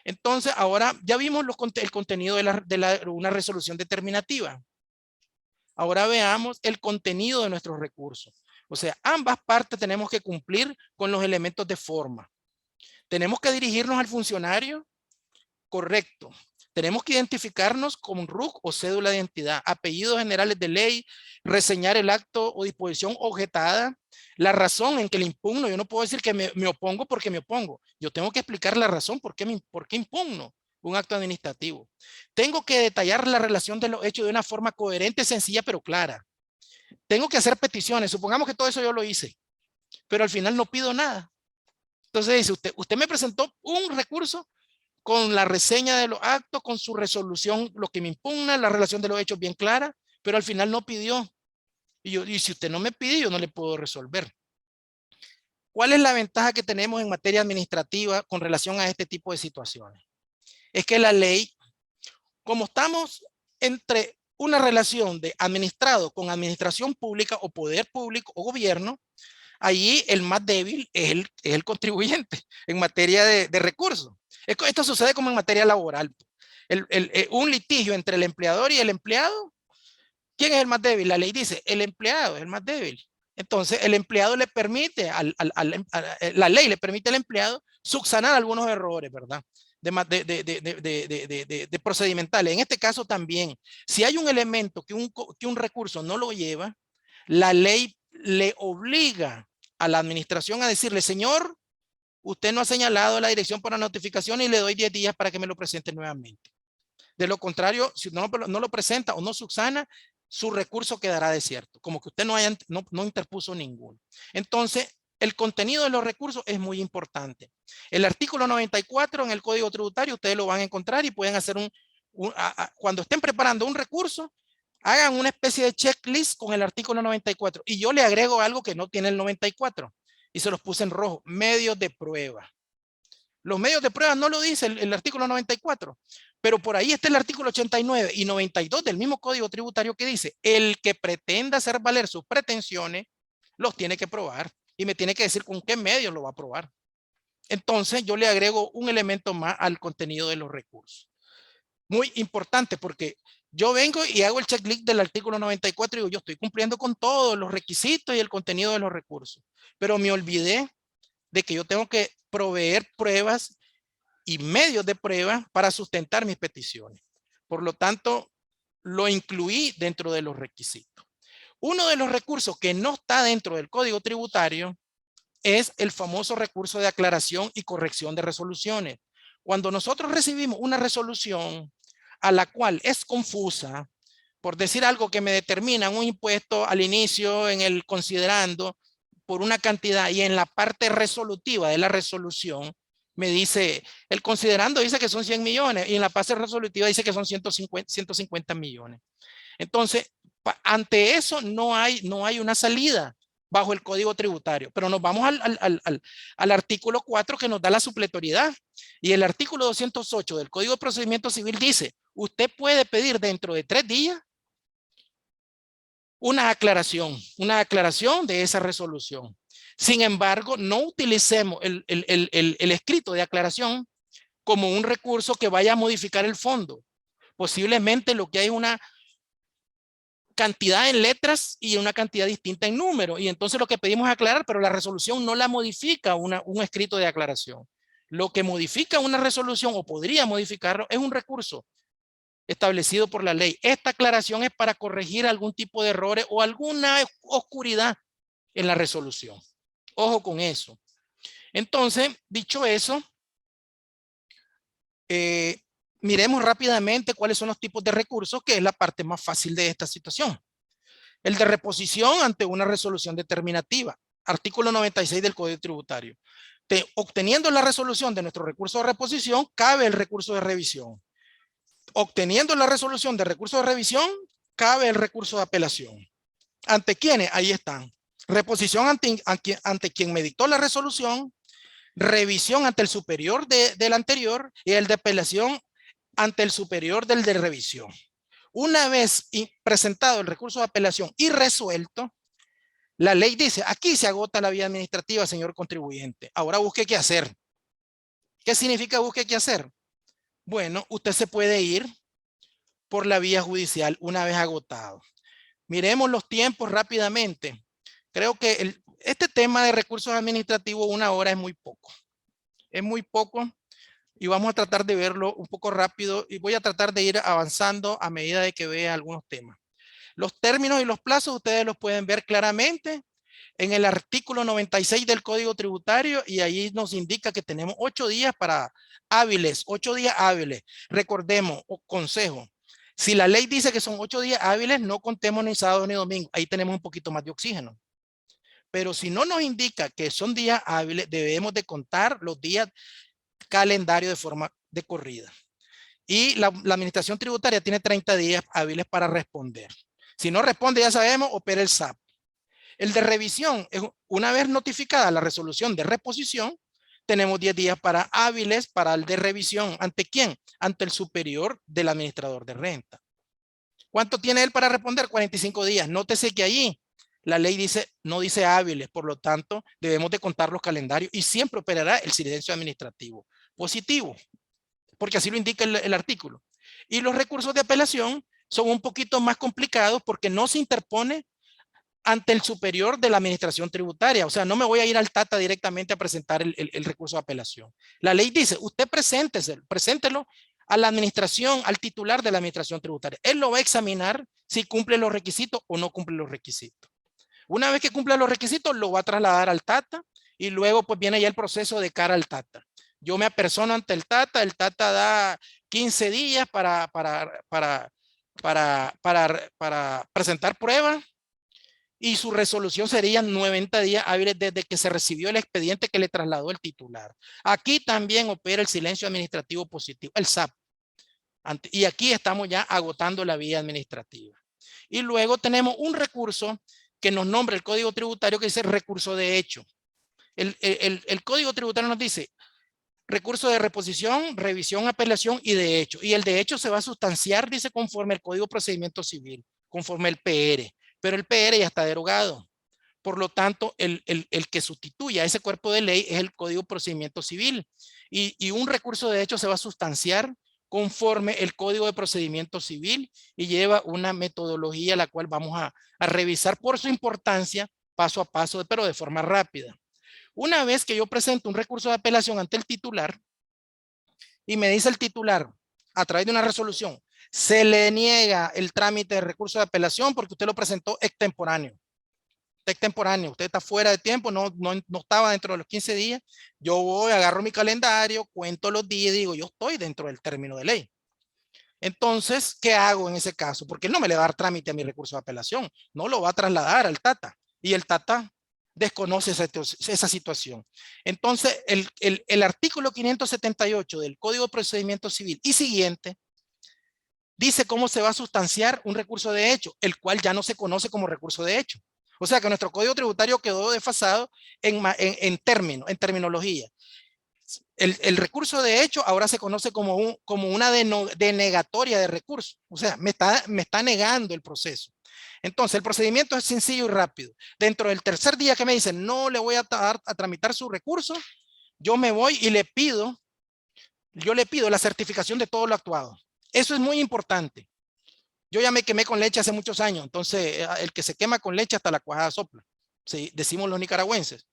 Entonces, ahora ya vimos el contenido de una resolución determinativa. Ahora veamos el contenido de nuestros recursos. O sea, ambas partes tenemos que cumplir con los elementos de forma. Tenemos que dirigirnos al funcionario correcto. Tenemos que identificarnos con RUC o cédula de identidad, apellidos generales de ley, reseñar el acto o disposición objetada, la razón en que le impugno. Yo no puedo decir que me opongo porque me opongo. Yo tengo que explicar la razón por qué impugno un acto administrativo. Tengo que detallar la relación de los hechos de una forma coherente, sencilla, pero clara. Tengo que hacer peticiones. Supongamos que todo eso yo lo hice, pero al final no pido nada. Entonces dice, usted me presentó un recurso con la reseña de los actos, con su resolución, lo que me impugna, la relación de los hechos bien clara, pero al final no pidió. Y si usted no me pide, yo no le puedo resolver. ¿Cuál es la ventaja que tenemos en materia administrativa con relación a este tipo de situaciones? Es que la ley, como estamos entre una relación de administrado con administración pública o poder público o gobierno, allí el más débil es el contribuyente en materia de recursos. Esto sucede como en materia laboral. Un litigio entre el empleador y el empleado, ¿quién es el más débil? La ley dice, el empleado es el más débil. Entonces, el empleado le permite, la ley le permite al empleado subsanar algunos errores, ¿verdad? De procedimentales. En este caso también, si hay un elemento que un recurso no lo lleva, la ley le obliga a la administración a decirle, señor, usted no ha señalado la dirección para notificación y le doy 10 días para que me lo presente nuevamente. De lo contrario, si no lo presenta o no subsana, su recurso quedará desierto, como que usted no interpuso ninguno. Entonces, el contenido de los recursos es muy importante. El artículo 94 en el Código Tributario, ustedes lo van a encontrar y pueden hacer cuando estén preparando un recurso, hagan una especie de checklist con el artículo 94. Y yo le agrego algo que no tiene el 94 y se los puse en rojo, medios de prueba. Los medios de prueba no lo dice el artículo 94, pero por ahí está el artículo 89 y 92 del mismo Código Tributario que dice, el que pretenda hacer valer sus pretensiones, los tiene que probar y me tiene que decir con qué medios lo va a probar. Entonces yo le agrego un elemento más al contenido de los recursos. Muy importante porque yo vengo y hago el checklist del artículo 94 y digo, yo estoy cumpliendo con todos los requisitos y el contenido de los recursos, pero me olvidé de que yo tengo que proveer pruebas y medios de prueba para sustentar mis peticiones. Por lo tanto, lo incluí dentro de los requisitos. Uno de los recursos que no está dentro del Código Tributario es el famoso recurso de aclaración y corrección de resoluciones. Cuando nosotros recibimos una resolución a la cual es confusa, por decir algo que me determina un impuesto al inicio en el considerando por una cantidad y en la parte resolutiva de la resolución me dice, el considerando dice que son 100 millones y en la parte resolutiva dice que son 150 millones. Entonces, ante eso no hay una salida bajo el Código Tributario, pero nos vamos al artículo 4 que nos da la supletoriedad, y el artículo 208 del Código de Procedimiento Civil dice, usted puede pedir dentro de 3 días una aclaración de esa resolución. Sin embargo, no utilicemos el escrito de aclaración como un recurso que vaya a modificar el fondo. Posiblemente lo que hay una cantidad en letras y una cantidad distinta en números. Y entonces lo que pedimos es aclarar, pero la resolución no la modifica un escrito de aclaración. Lo que modifica una resolución o podría modificarlo es un recurso establecido por la ley. Esta aclaración es para corregir algún tipo de errores o alguna oscuridad en la resolución. Ojo con eso. Entonces, dicho eso, miremos rápidamente cuáles son los tipos de recursos, que es la parte más fácil de esta situación. El de reposición ante una resolución determinativa. Artículo 96 del Código Tributario. Obteniendo la resolución de nuestro recurso de reposición, cabe el recurso de revisión. Obteniendo la resolución de recurso de revisión, cabe el recurso de apelación. ¿Ante quiénes? Ahí están. Reposición ante quien me dictó la resolución, revisión ante el superior del anterior y el de apelación ante el superior del de revisión. Una vez presentado el recurso de apelación y resuelto, la ley dice, aquí se agota la vía administrativa, señor contribuyente. Ahora busque qué hacer. ¿Qué significa busque qué hacer? Bueno, usted se puede ir por la vía judicial una vez agotado. Miremos los tiempos rápidamente. Creo que este tema de recursos administrativos, 1 hora es muy poco. Es muy poco y vamos a tratar de verlo un poco rápido y voy a tratar de ir avanzando a medida de que vea algunos temas. Los términos y los plazos ustedes los pueden ver claramente en el artículo 96 del Código Tributario y ahí nos indica que tenemos 8 días para hábiles, 8 días hábiles. Recordemos, consejo, si la ley dice que son 8 días hábiles, no contemos ni sábado ni domingo. Ahí tenemos un poquito más de oxígeno. Pero si no nos indica que son días hábiles, debemos de contar los días calendario de forma de corrida. Y la administración tributaria tiene 30 días hábiles para responder. Si no responde, ya sabemos, opera el SAP. El de revisión, una vez notificada la resolución de reposición, tenemos 10 días para hábiles para el de revisión. ¿Ante quién? Ante el superior del administrador de renta. ¿Cuánto tiene él para responder? 45 días. Nótese que allí la ley dice, no dice hábiles, por lo tanto, debemos de contar los calendarios y siempre operará el silencio administrativo positivo, porque así lo indica el artículo. Y los recursos de apelación son un poquito más complicados porque no se interpone ante el superior de la administración tributaria. O sea, no me voy a ir al TATA directamente a presentar el recurso de apelación. La ley dice, usted preséntelo a la administración, al titular de la administración tributaria. Él lo va a examinar si cumple los requisitos o no cumple los requisitos. Una vez que cumpla los requisitos, lo va a trasladar al TATA y luego pues viene ya el proceso de cara al TATA. Yo me apersono ante el TATA da 15 días para presentar pruebas y su resolución sería 90 días hábiles desde que se recibió el expediente que le trasladó el titular. Aquí también opera el silencio administrativo positivo, el SAP. Y aquí estamos ya agotando la vía administrativa. Y luego tenemos un recurso que nos nombra el Código Tributario que dice recurso de hecho. El Código Tributario nos dice recurso de reposición, revisión, apelación y de hecho. Y el de hecho se va a sustanciar, dice, conforme el Código de Procedimiento Civil, conforme el PR. Pero el PR ya está derogado. Por lo tanto, el que sustituya a ese cuerpo de ley es el Código de Procedimiento Civil. Y un recurso de hecho se va a sustanciar conforme el Código de Procedimiento Civil y lleva una metodología la cual vamos a revisar por su importancia paso a paso, pero de forma rápida. Una vez que yo presento un recurso de apelación ante el titular y me dice el titular a través de una resolución, se le niega el trámite de recurso de apelación porque usted lo presentó extemporáneo. extemporáneo, usted está fuera de tiempo, no estaba dentro de los 15 días, yo voy, agarro mi calendario, cuento los días y digo, yo estoy dentro del término de ley. Entonces, ¿qué hago en ese caso? Porque él no me le va a dar trámite a mi recurso de apelación, no lo va a trasladar al Tata y el Tata desconoce esa situación. Entonces, el artículo 578 del Código de Procedimiento Civil y siguiente dice cómo se va a sustanciar un recurso de hecho, el cual ya no se conoce como recurso de hecho. O sea que nuestro código tributario quedó desfasado en terminología. El recurso de hecho ahora se conoce como una denegatoria de recurso. O sea, me está negando el proceso. Entonces, el procedimiento es sencillo y rápido. Dentro del tercer día que me dicen no le voy a tramitar su recurso, yo me voy y le pido la certificación de todo lo actuado. Eso es muy importante. Yo ya me quemé con leche hace muchos años, entonces el que se quema con leche hasta la cuajada sopla, ¿sí? Decimos los nicaragüenses.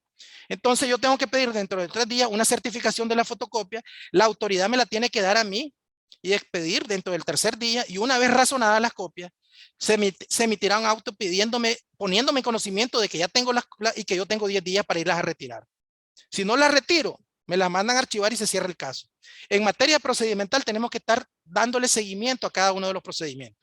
Entonces yo tengo que pedir dentro de 3 días una certificación de la fotocopia, la autoridad me la tiene que dar a mí y expedir dentro del tercer día, y una vez razonadas las copias, se emitirá un auto poniéndome en conocimiento de que ya tengo y que yo tengo 10 días para irlas a retirar. Si no las retiro, me las mandan a archivar y se cierra el caso. En materia procedimental tenemos que estar dándole seguimiento a cada uno de los procedimientos.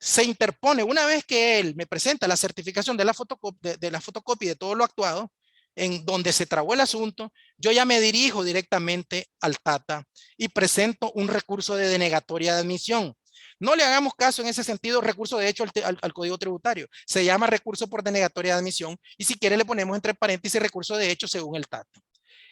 Se interpone, una vez que él me presenta la certificación de la fotocopia de todo lo actuado, en donde se trabó el asunto, yo ya me dirijo directamente al Tata y presento un recurso de denegatoria de admisión. No le hagamos caso en ese sentido recurso de hecho al Código Tributario. Se llama recurso por denegatoria de admisión y si quiere le ponemos entre paréntesis recurso de hecho según el Tata.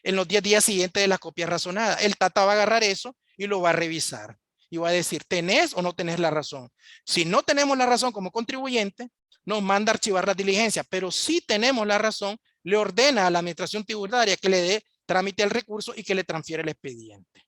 En los 10 días siguientes de la copia razonada, el Tata va a agarrar eso y lo va a revisar y va a decir, ¿tenés o no tenés la razón? Si no tenemos la razón como contribuyente, nos manda a archivar las diligencias, pero si tenemos la razón, le ordena a la administración tributaria que le dé trámite al recurso y que le transfiere el expediente,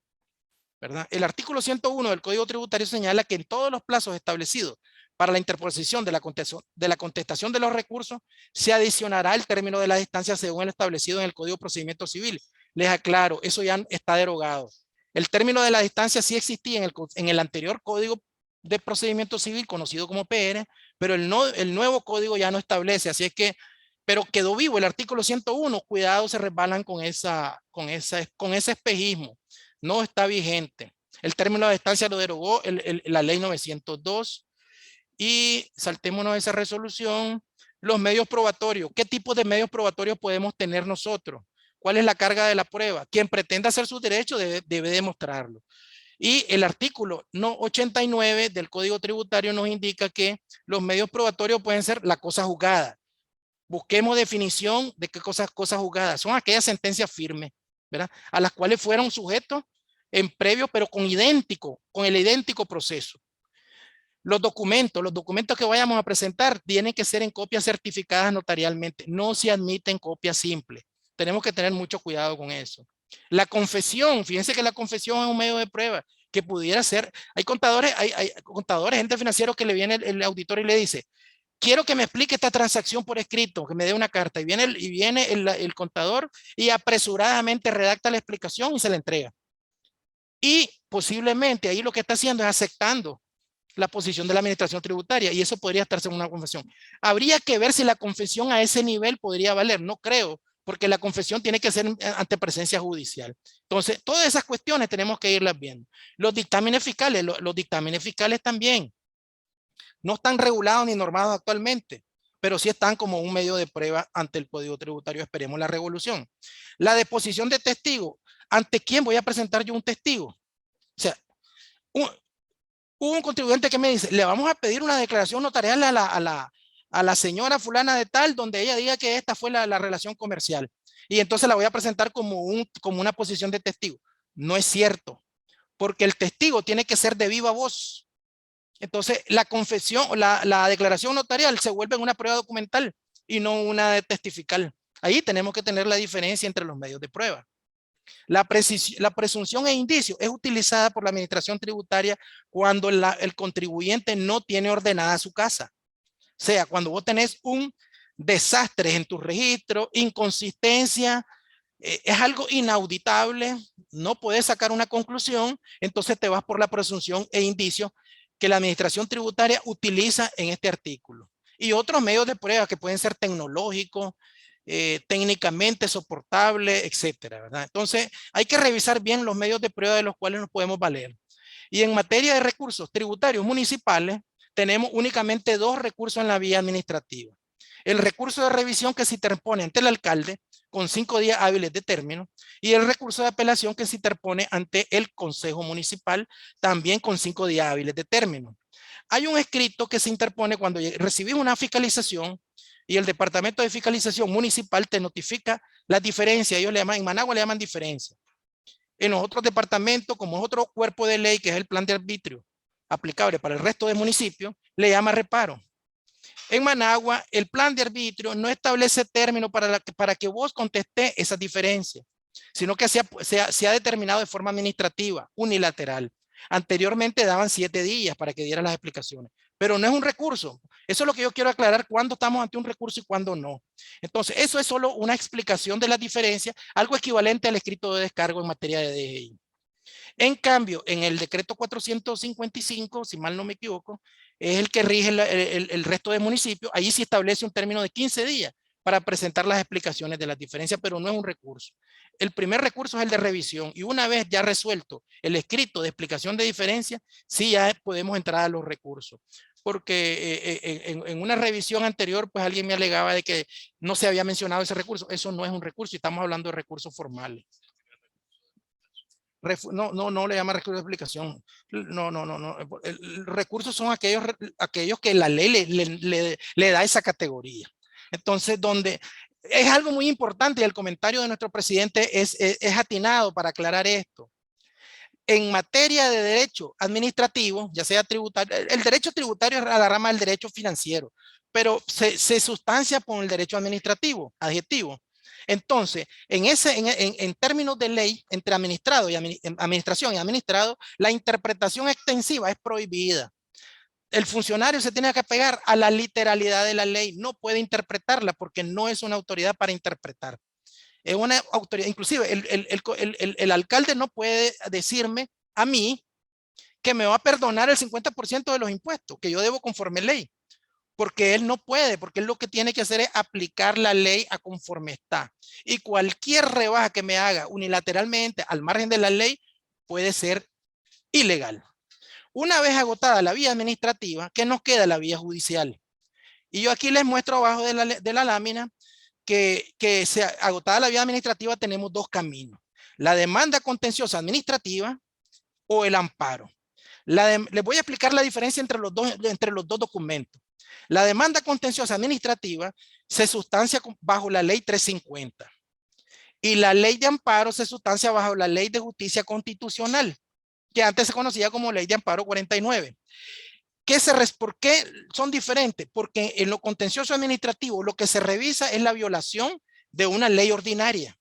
¿verdad? El artículo 101 del Código Tributario señala que en todos los plazos establecidos para la interposición de la contestación de los recursos, se adicionará el término de la distancia según el establecido en el Código de Procedimiento Civil. Les aclaro, eso ya está derogado. El término de la distancia sí existía en el anterior Código de Procedimiento Civil, conocido como PR, pero el nuevo código ya no establece, así es que, pero quedó vivo el artículo 101, cuidado, se resbalan con ese espejismo, no está vigente. El término de distancia lo derogó la ley 902 y saltémonos esa resolución. Los medios probatorios, ¿qué tipo de medios probatorios podemos tener nosotros? ¿Cuál es la carga de la prueba? Quien pretenda hacer sus derechos debe demostrarlo. Y el artículo 89 del Código Tributario nos indica que los medios probatorios pueden ser la cosa juzgada. Busquemos definición de qué cosas juzgadas. Son aquellas sentencias firmes, ¿verdad? A las cuales fueron sujetos en previo, pero con el idéntico proceso. Los documentos que vayamos a presentar tienen que ser en copias certificadas notarialmente. No se admiten copias simples. Tenemos que tener mucho cuidado con eso. La confesión, fíjense que la confesión es un medio de prueba que pudiera ser. Hay contadores, gente financiera que le viene el auditor y le dice, quiero que me explique esta transacción por escrito, que me dé una carta. Y viene el contador y apresuradamente redacta la explicación y se la entrega. Y posiblemente ahí lo que está haciendo es aceptando la posición de la administración tributaria y eso podría estarse en una confesión. Habría que ver si la confesión a ese nivel podría valer. No creo, porque la confesión tiene que ser ante presencia judicial. Entonces, todas esas cuestiones tenemos que irlas viendo. Los dictámenes fiscales, los dictámenes fiscales también no están regulados ni normados actualmente, pero sí están como un medio de prueba ante el Código Tributario. Esperemos la revolución. La deposición de testigos. ¿Ante quién voy a presentar yo un testigo? O sea, hubo un contribuyente que me dice, le vamos a pedir una declaración notarial a la señora fulana de tal, donde ella diga que esta fue la relación comercial. Y entonces la voy a presentar como una posición de testigo. No es cierto, porque el testigo tiene que ser de viva voz. Entonces la confesión, la declaración notarial se vuelve una prueba documental y no una de testifical. Ahí tenemos que tener la diferencia entre los medios de prueba. La presunción e indicio es utilizada por la administración tributaria cuando el contribuyente no tiene ordenada su casa. O sea, cuando vos tenés un desastre en tu registro, inconsistencia, es algo inauditable, no puedes sacar una conclusión, entonces te vas por la presunción e indicio que la administración tributaria utiliza en este artículo. y otros medios de prueba que pueden ser tecnológicos, técnicamente soportables, etcétera, ¿verdad? Entonces, hay que revisar bien los medios de prueba de los cuales nos podemos valer. Y en materia de recursos tributarios municipales, tenemos únicamente dos recursos en la vía administrativa. El recurso de revisión que se interpone ante el alcalde con 5 días hábiles de término y el recurso de apelación que se interpone ante el Consejo Municipal también con 5 días hábiles de término. Hay un escrito que se interpone cuando recibís una fiscalización y el Departamento de Fiscalización Municipal te notifica las diferencias. Ellos le llaman, en Managua le llaman diferencia. En los otros departamentos, como es otro cuerpo de ley, que es el plan de arbitrio aplicable para el resto del municipio, le llama reparo. En Managua, el plan de arbitrio no establece término para que vos contestes esas diferencias, sino que se ha determinado de forma administrativa, unilateral. Anteriormente daban 7 días para que dieran las explicaciones, pero no es un recurso. Eso es lo que yo quiero aclarar, cuándo estamos ante un recurso y cuándo no. Entonces, eso es solo una explicación de las diferencias, algo equivalente al escrito de descargo en materia de DGI. En cambio, en el decreto 455, si mal no me equivoco, es el que rige el resto de municipios. Ahí sí establece un término de 15 días para presentar las explicaciones de las diferencias, pero no es un recurso. El primer recurso es el de revisión y una vez ya resuelto el escrito de explicación de diferencia, sí ya podemos entrar a los recursos. Porque en una revisión anterior, pues alguien me alegaba de que no se había mencionado ese recurso. Eso no es un recurso y estamos hablando de recursos formales. No le llama recurso de aplicación. No. El recursos son aquellos que la ley le da esa categoría. Entonces, donde es algo muy importante y el comentario de nuestro presidente es atinado para aclarar esto. En materia de derecho administrativo, ya sea tributario, el derecho tributario es a la rama del derecho financiero, pero se sustancia con el derecho administrativo, adjetivo. Entonces, en términos de ley, entre administrado y administración y administrado, la interpretación extensiva es prohibida. El funcionario se tiene que apegar a la literalidad de la ley, no puede interpretarla porque no es una autoridad para interpretar. Es una autoridad, inclusive el alcalde no puede decirme a mí que me va a perdonar el 50% de los impuestos que yo debo conforme ley. Porque él no puede, porque él lo que tiene que hacer es aplicar la ley a conforme está. Y cualquier rebaja que me haga unilateralmente al margen de la ley puede ser ilegal. Una vez agotada la vía administrativa, ¿qué nos queda? La vía judicial. Y yo aquí les muestro abajo de la lámina que agotada la vía administrativa tenemos dos caminos. La demanda contenciosa administrativa o el amparo. Les voy a explicar la diferencia entre los dos documentos. La demanda contenciosa administrativa se sustancia bajo la ley 350 y la ley de amparo se sustancia bajo la ley de justicia constitucional, que antes se conocía como ley de amparo 49. ¿Por qué son diferentes? Porque en lo contencioso administrativo lo que se revisa es la violación de una ley ordinaria.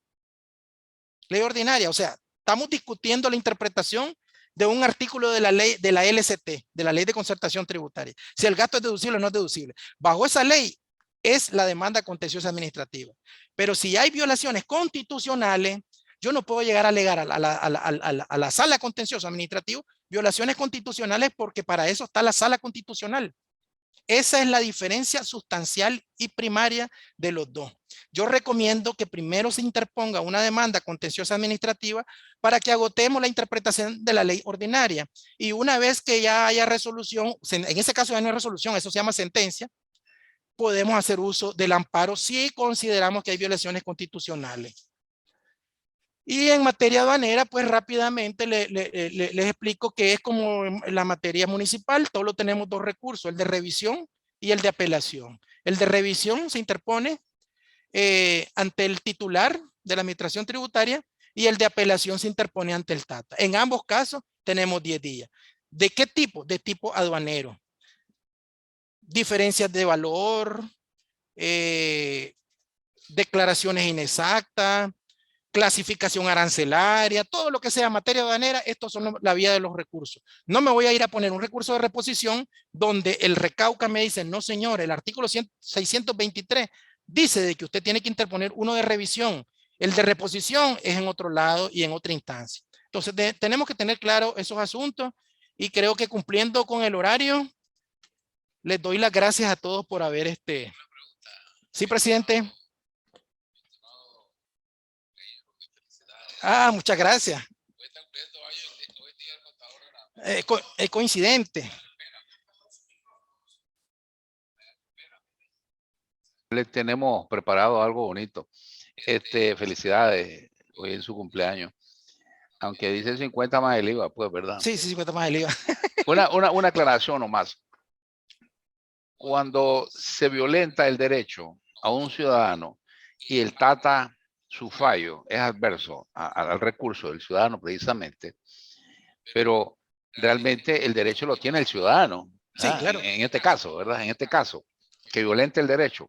Ley ordinaria, o sea, estamos discutiendo la interpretación de un artículo de la ley de la LCT, de la ley de concertación tributaria. Si el gasto es deducible o no es deducible. Bajo esa ley es la demanda contenciosa administrativa. Pero si hay violaciones constitucionales, yo no puedo llegar a alegar a la sala contenciosa administrativa violaciones constitucionales porque para eso está la sala constitucional. Esa es la diferencia sustancial y primaria de los dos. Yo recomiendo que primero se interponga una demanda contenciosa administrativa para que agotemos la interpretación de la ley ordinaria. Y una vez que ya haya resolución, en ese caso ya no hay resolución, eso se llama sentencia, podemos hacer uso del amparo si consideramos que hay violaciones constitucionales. Y en materia aduanera, pues rápidamente les explico que es como en la materia municipal, solo tenemos dos recursos, el de revisión y el de apelación. El de revisión se interpone ante el titular de la administración tributaria y el de apelación se interpone ante el TATA. En ambos casos tenemos 10 días. ¿De qué tipo? De tipo aduanero. Diferencias de valor, declaraciones inexactas, clasificación arancelaria, todo lo que sea materia aduanera, estos son la vía de los recursos. No me voy a ir a poner un recurso de reposición donde el recauca me dice, no señor, el artículo 623 dice de que usted tiene que interponer uno de revisión. El de reposición es en otro lado y en otra instancia. Entonces tenemos que tener claro esos asuntos y creo que cumpliendo con el horario, les doy las gracias a todos por haber Sí, presidente. Ah, muchas gracias. Es coincidente. Le tenemos preparado algo bonito. Felicidades, hoy es su cumpleaños. Aunque dice 50 más el IVA, pues, ¿verdad? Sí, 50 más el IVA. Una aclaración nomás. Cuando se violenta el derecho a un ciudadano y el Tata, su fallo es adverso al recurso del ciudadano precisamente, pero realmente el derecho lo tiene el ciudadano. Sí, claro. En este caso, ¿verdad? En este caso, que violente el derecho,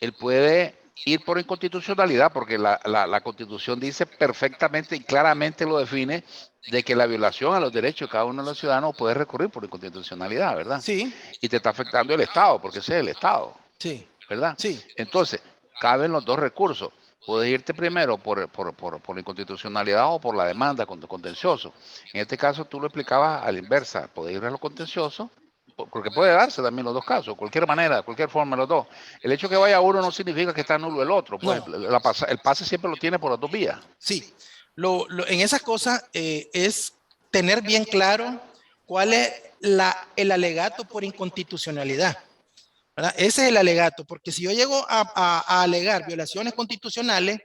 él puede ir por inconstitucionalidad porque la Constitución dice perfectamente y claramente lo define de que la violación a los derechos de cada uno de los ciudadanos puede recurrir por inconstitucionalidad, ¿verdad? Sí. Y te está afectando el Estado, porque ese es el Estado, sí, ¿verdad? Sí. Entonces, caben los dos recursos. Puedes irte primero por inconstitucionalidad o por la demanda contencioso. En este caso, tú lo explicabas a la inversa. Puedes ir a lo contencioso, porque puede darse también los dos casos, cualquier manera, de cualquier forma, los dos. El hecho que vaya uno no significa que está nulo el otro. Pues No. el pase siempre lo tiene por las dos vías. Sí. En esas cosas es tener bien claro cuál es el alegato por inconstitucionalidad. ¿Verdad? Ese es el alegato, porque si yo llego a alegar violaciones constitucionales,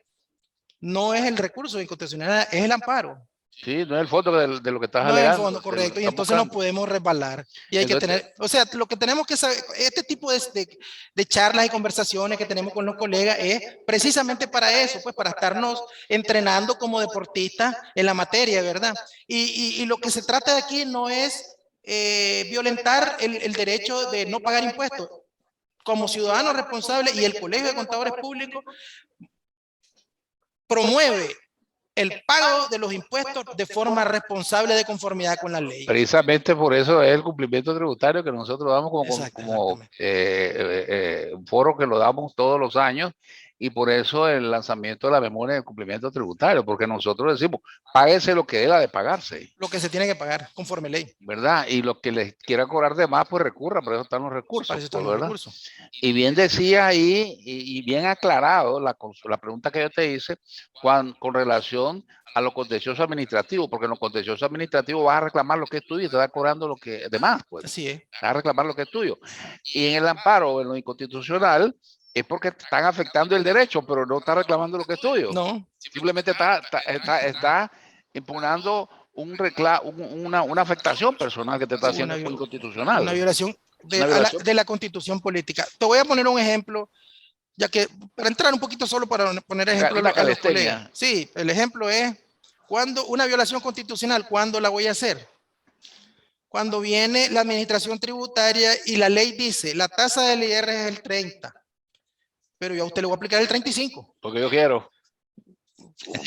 no es el recurso de inconstitucionalidad, es el amparo. Sí, no es el fondo de lo que estás No es el alegando. fondo, correcto, y entonces nos podemos resbalar. Y hay entonces, que tener, o sea, lo que tenemos que saber, este tipo de charlas y conversaciones que tenemos con los colegas es precisamente para eso, pues para estarnos entrenando como deportistas en la materia, ¿verdad? Y lo que se trata de aquí no es violentar el derecho de no pagar impuestos. Como ciudadano responsable y el Colegio de Contadores Públicos promueve el pago de los impuestos de forma responsable de conformidad con la ley. Precisamente por eso es el cumplimiento tributario que nosotros damos como un foro que lo damos todos los años, y por eso el lanzamiento de la memoria de cumplimiento tributario, porque nosotros decimos, páguese lo que deba de pagarse. Lo que se tiene que pagar conforme ley. ¿Verdad? Y lo que les quiera cobrar de más, pues recurra, por eso están los recursos. Para eso están los recursos. Y bien decía ahí, y bien aclarado la pregunta que yo te hice con relación a lo contencioso administrativo, porque en lo contencioso administrativo vas a reclamar lo que es tuyo y te va cobrando lo que de más, pues. Así es. Vas a reclamar lo que es tuyo. Y en el amparo, en lo inconstitucional, es porque te están afectando el derecho, pero no está reclamando lo que es tuyo. No. Simplemente está impugnando una afectación personal que te está haciendo inconstitucional. Una violación de la Constitución política. Te voy a poner un ejemplo, ya que para entrar un poquito solo para poner ejemplo a los colegas. Sí, el ejemplo es cuando una violación constitucional, ¿cuándo la voy a hacer? Cuando viene la administración tributaria y la ley dice la tasa del IR es el 30, pero yo a usted le voy a aplicar el 35. Porque yo quiero.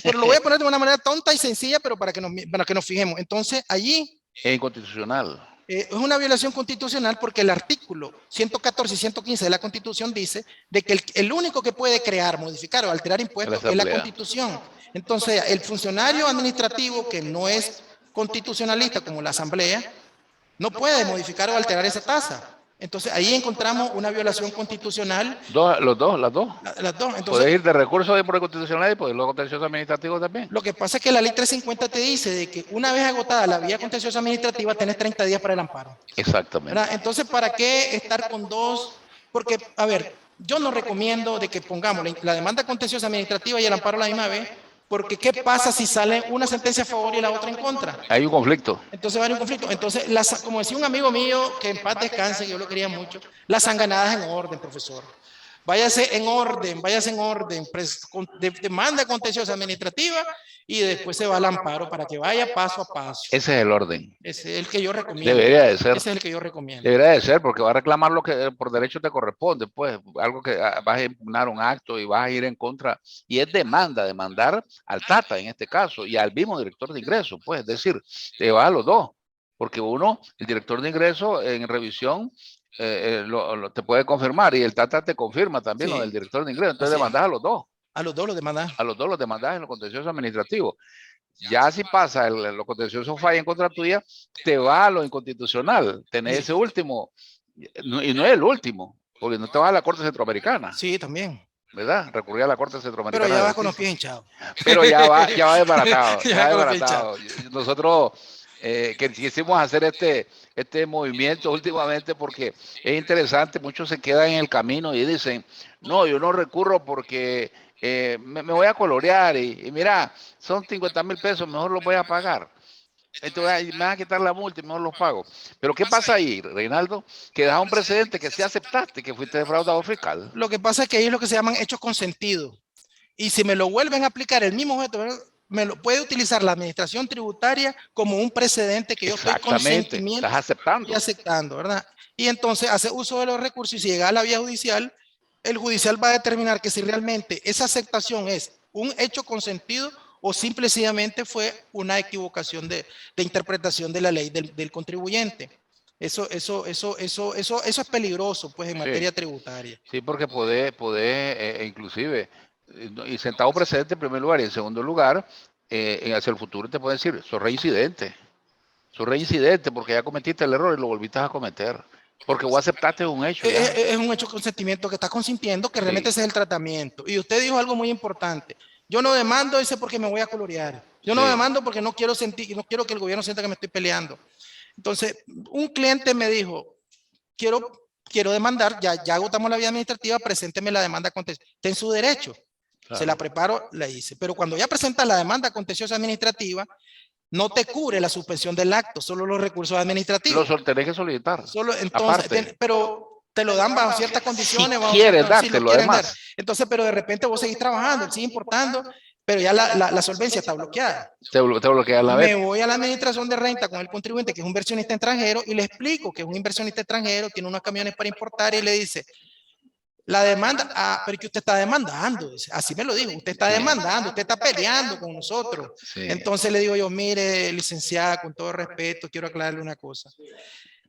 Pero lo voy a poner de una manera tonta y sencilla, pero para que nos fijemos. Entonces, allí es inconstitucional. Es una violación constitucional porque el artículo 114 y 115 de la Constitución dice de que el único que puede crear, modificar o alterar impuestos es la Constitución. Entonces, el funcionario administrativo que no es constitucionalista como la Asamblea no puede modificar o alterar esa tasa. Entonces, ahí encontramos una violación constitucional. Las dos. Las dos. Entonces, puede ir de recursos de por constitucional y por lo contencioso administrativo también. Lo que pasa es que la ley 350 te dice de que una vez agotada la vía contenciosa administrativa, tenés 30 días para el amparo. Exactamente. ¿Verdad? Entonces, ¿para qué estar con dos? Porque, a ver, yo no recomiendo de que pongamos la demanda contenciosa administrativa y el amparo a la misma vez, porque ¿qué pasa si sale una sentencia a favor y la otra en contra? Hay un conflicto. Entonces va a haber un conflicto. Entonces, como decía un amigo mío, que en paz descanse, yo lo quería mucho, las sanganadas en orden, profesor. Váyase en orden, demanda contenciosa administrativa y después se va al amparo para que vaya paso a paso. Ese es el orden. Ese es el que yo recomiendo. Debería de ser. Ese es el que yo recomiendo. Debería de ser, porque va a reclamar lo que por derecho te corresponde, pues, algo que vas a impugnar un acto y vas a ir en contra, y es demandar al Tata en este caso, y al mismo director de ingresos, pues, es decir, te va a los dos, porque uno, el director de ingresos en revisión, te puede confirmar, y el Tata te confirma también lo del director de ingresos, entonces demandas a los dos. A los dos los demandas. A los dos los demandas en lo contencioso administrativo. Ya si pasa lo contencioso falla en contra tuya, te va a lo inconstitucional, tenés ese último Y no es el último, porque no te vas a la Corte Centroamericana, Sí, también. ¿verdad? Recurrir a la Corte Centroamericana. Pero ya de va con los Justicia. pies hinchados. Pero ya va desbaratado, Ya ya va va con los pies hinchados. desbaratado. Nosotros que quisimos hacer este movimiento últimamente porque es interesante, muchos se quedan en el camino y dicen, no, yo no recurro porque me voy a colorear y mira, son 50,000 pesos, mejor los voy a pagar. Entonces me van a quitar la multa y mejor los pago. Pero ¿qué pasa ahí, Reinaldo? Que deja un precedente que sí aceptaste que fuiste defraudador fiscal. Lo que pasa es que ahí es lo que se llaman hechos consentidos. Y si me lo vuelven a aplicar el mismo objeto, me lo puede utilizar la administración tributaria como un precedente que yo estoy consentimiento estás aceptando. y aceptando, ¿verdad? Y entonces hace uso de los recursos y si llega a la vía judicial, el judicial va a determinar que si realmente esa aceptación es un hecho consentido o simplemente fue una equivocación de interpretación de la ley del contribuyente. Eso es peligroso, pues, en materia tributaria. Sí, porque poder inclusive, y sentado precedente en primer lugar y en segundo lugar, hacia el futuro te pueden decir, sos reincidente porque ya cometiste el error y lo volviste a cometer, porque vos aceptaste un hecho. Es un hecho de consentimiento que está consintiendo que realmente ese es el tratamiento. Y usted dijo algo muy importante. Yo no demando ese porque me voy a colorear. Yo no demando porque no quiero sentir, no quiero que el gobierno sienta que me estoy peleando. Entonces, un cliente me dijo, quiero demandar, ya agotamos la vía administrativa, presénteme la demanda contenciosa. Está en su derecho. Claro. Se la preparo, la hice. Pero cuando ya presenta la demanda contenciosa administrativa, no te cubre la suspensión del acto, solo los recursos administrativos. Los tenés que solicitar. Solo, entonces, pero te lo dan bajo ciertas condiciones. Si quieres darte lo demás. Entonces, pero de repente vos seguís trabajando, sigue importando, pero ya la solvencia está bloqueada. Te bloquea la vez. Me voy a la administración de renta con el contribuyente, que es un inversionista extranjero, y le explico que es un inversionista extranjero, tiene unos camiones para importar, y le dice, la demanda, pero que usted está demandando, así me lo dijo, usted está demandando, usted está peleando con nosotros. Sí. Entonces le digo yo, mire, licenciada, con todo respeto, quiero aclararle una cosa.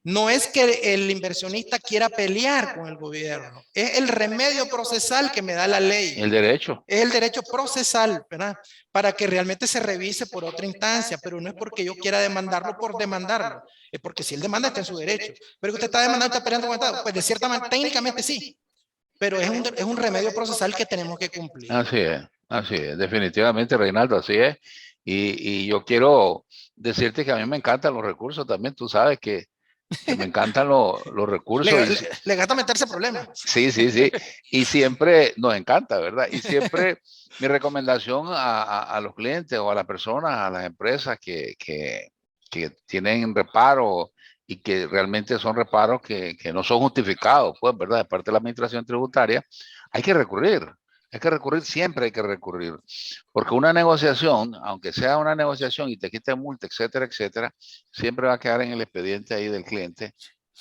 No es que el inversionista quiera pelear con el gobierno, es el remedio procesal que me da la ley. El derecho. Es el derecho procesal, ¿verdad? Para que realmente se revise por otra instancia, pero no es porque yo quiera demandarlo por demandarlo, es porque si él demanda está en su derecho. Pero que usted está demandando, está peleando con el Estado, pues de cierta manera, técnicamente sí, pero es un remedio procesal que tenemos que cumplir. Así es, definitivamente, Reinaldo, así es. Y yo quiero decirte que a mí me encantan los recursos también, tú sabes que me encantan los recursos. Le encanta meterse problemas. Sí. Y siempre nos encanta, ¿verdad? Y siempre mi recomendación a los clientes o a las personas, a las empresas que tienen reparo y que realmente son reparos que no son justificados, pues, ¿verdad? De parte de la administración tributaria, hay que recurrir. Siempre hay que recurrir, porque una negociación, aunque sea una negociación y te quite multa, etcétera, etcétera, siempre va a quedar en el expediente ahí del cliente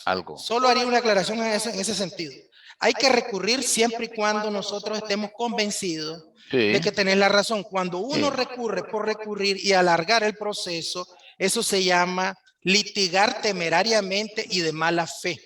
algo. Solo haría una aclaración en ese sentido. Hay que recurrir siempre y cuando nosotros estemos convencidos de que tenés la razón. Cuando uno recurre por recurrir y alargar el proceso, eso se llama litigar temerariamente y de mala fe.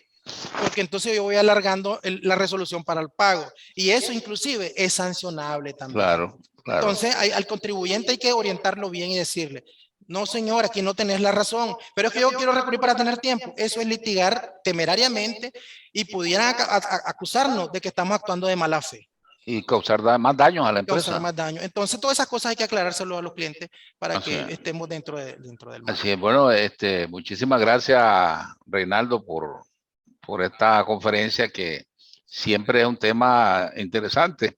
Porque entonces yo voy alargando la resolución para el pago. Y eso inclusive es sancionable también. Claro. Entonces al contribuyente hay que orientarlo bien y decirle, no señor, aquí no tenés la razón, pero es que yo quiero recurrir para tener tiempo. Eso es litigar temerariamente y pudieran acusarnos de que estamos actuando de mala fe. Y causar más daños a la empresa. Causar más daño. Entonces todas esas cosas hay que aclarárselo a los clientes para que estemos dentro del marco. Así es, bueno, muchísimas gracias, Reinaldo, por esta conferencia que siempre es un tema interesante.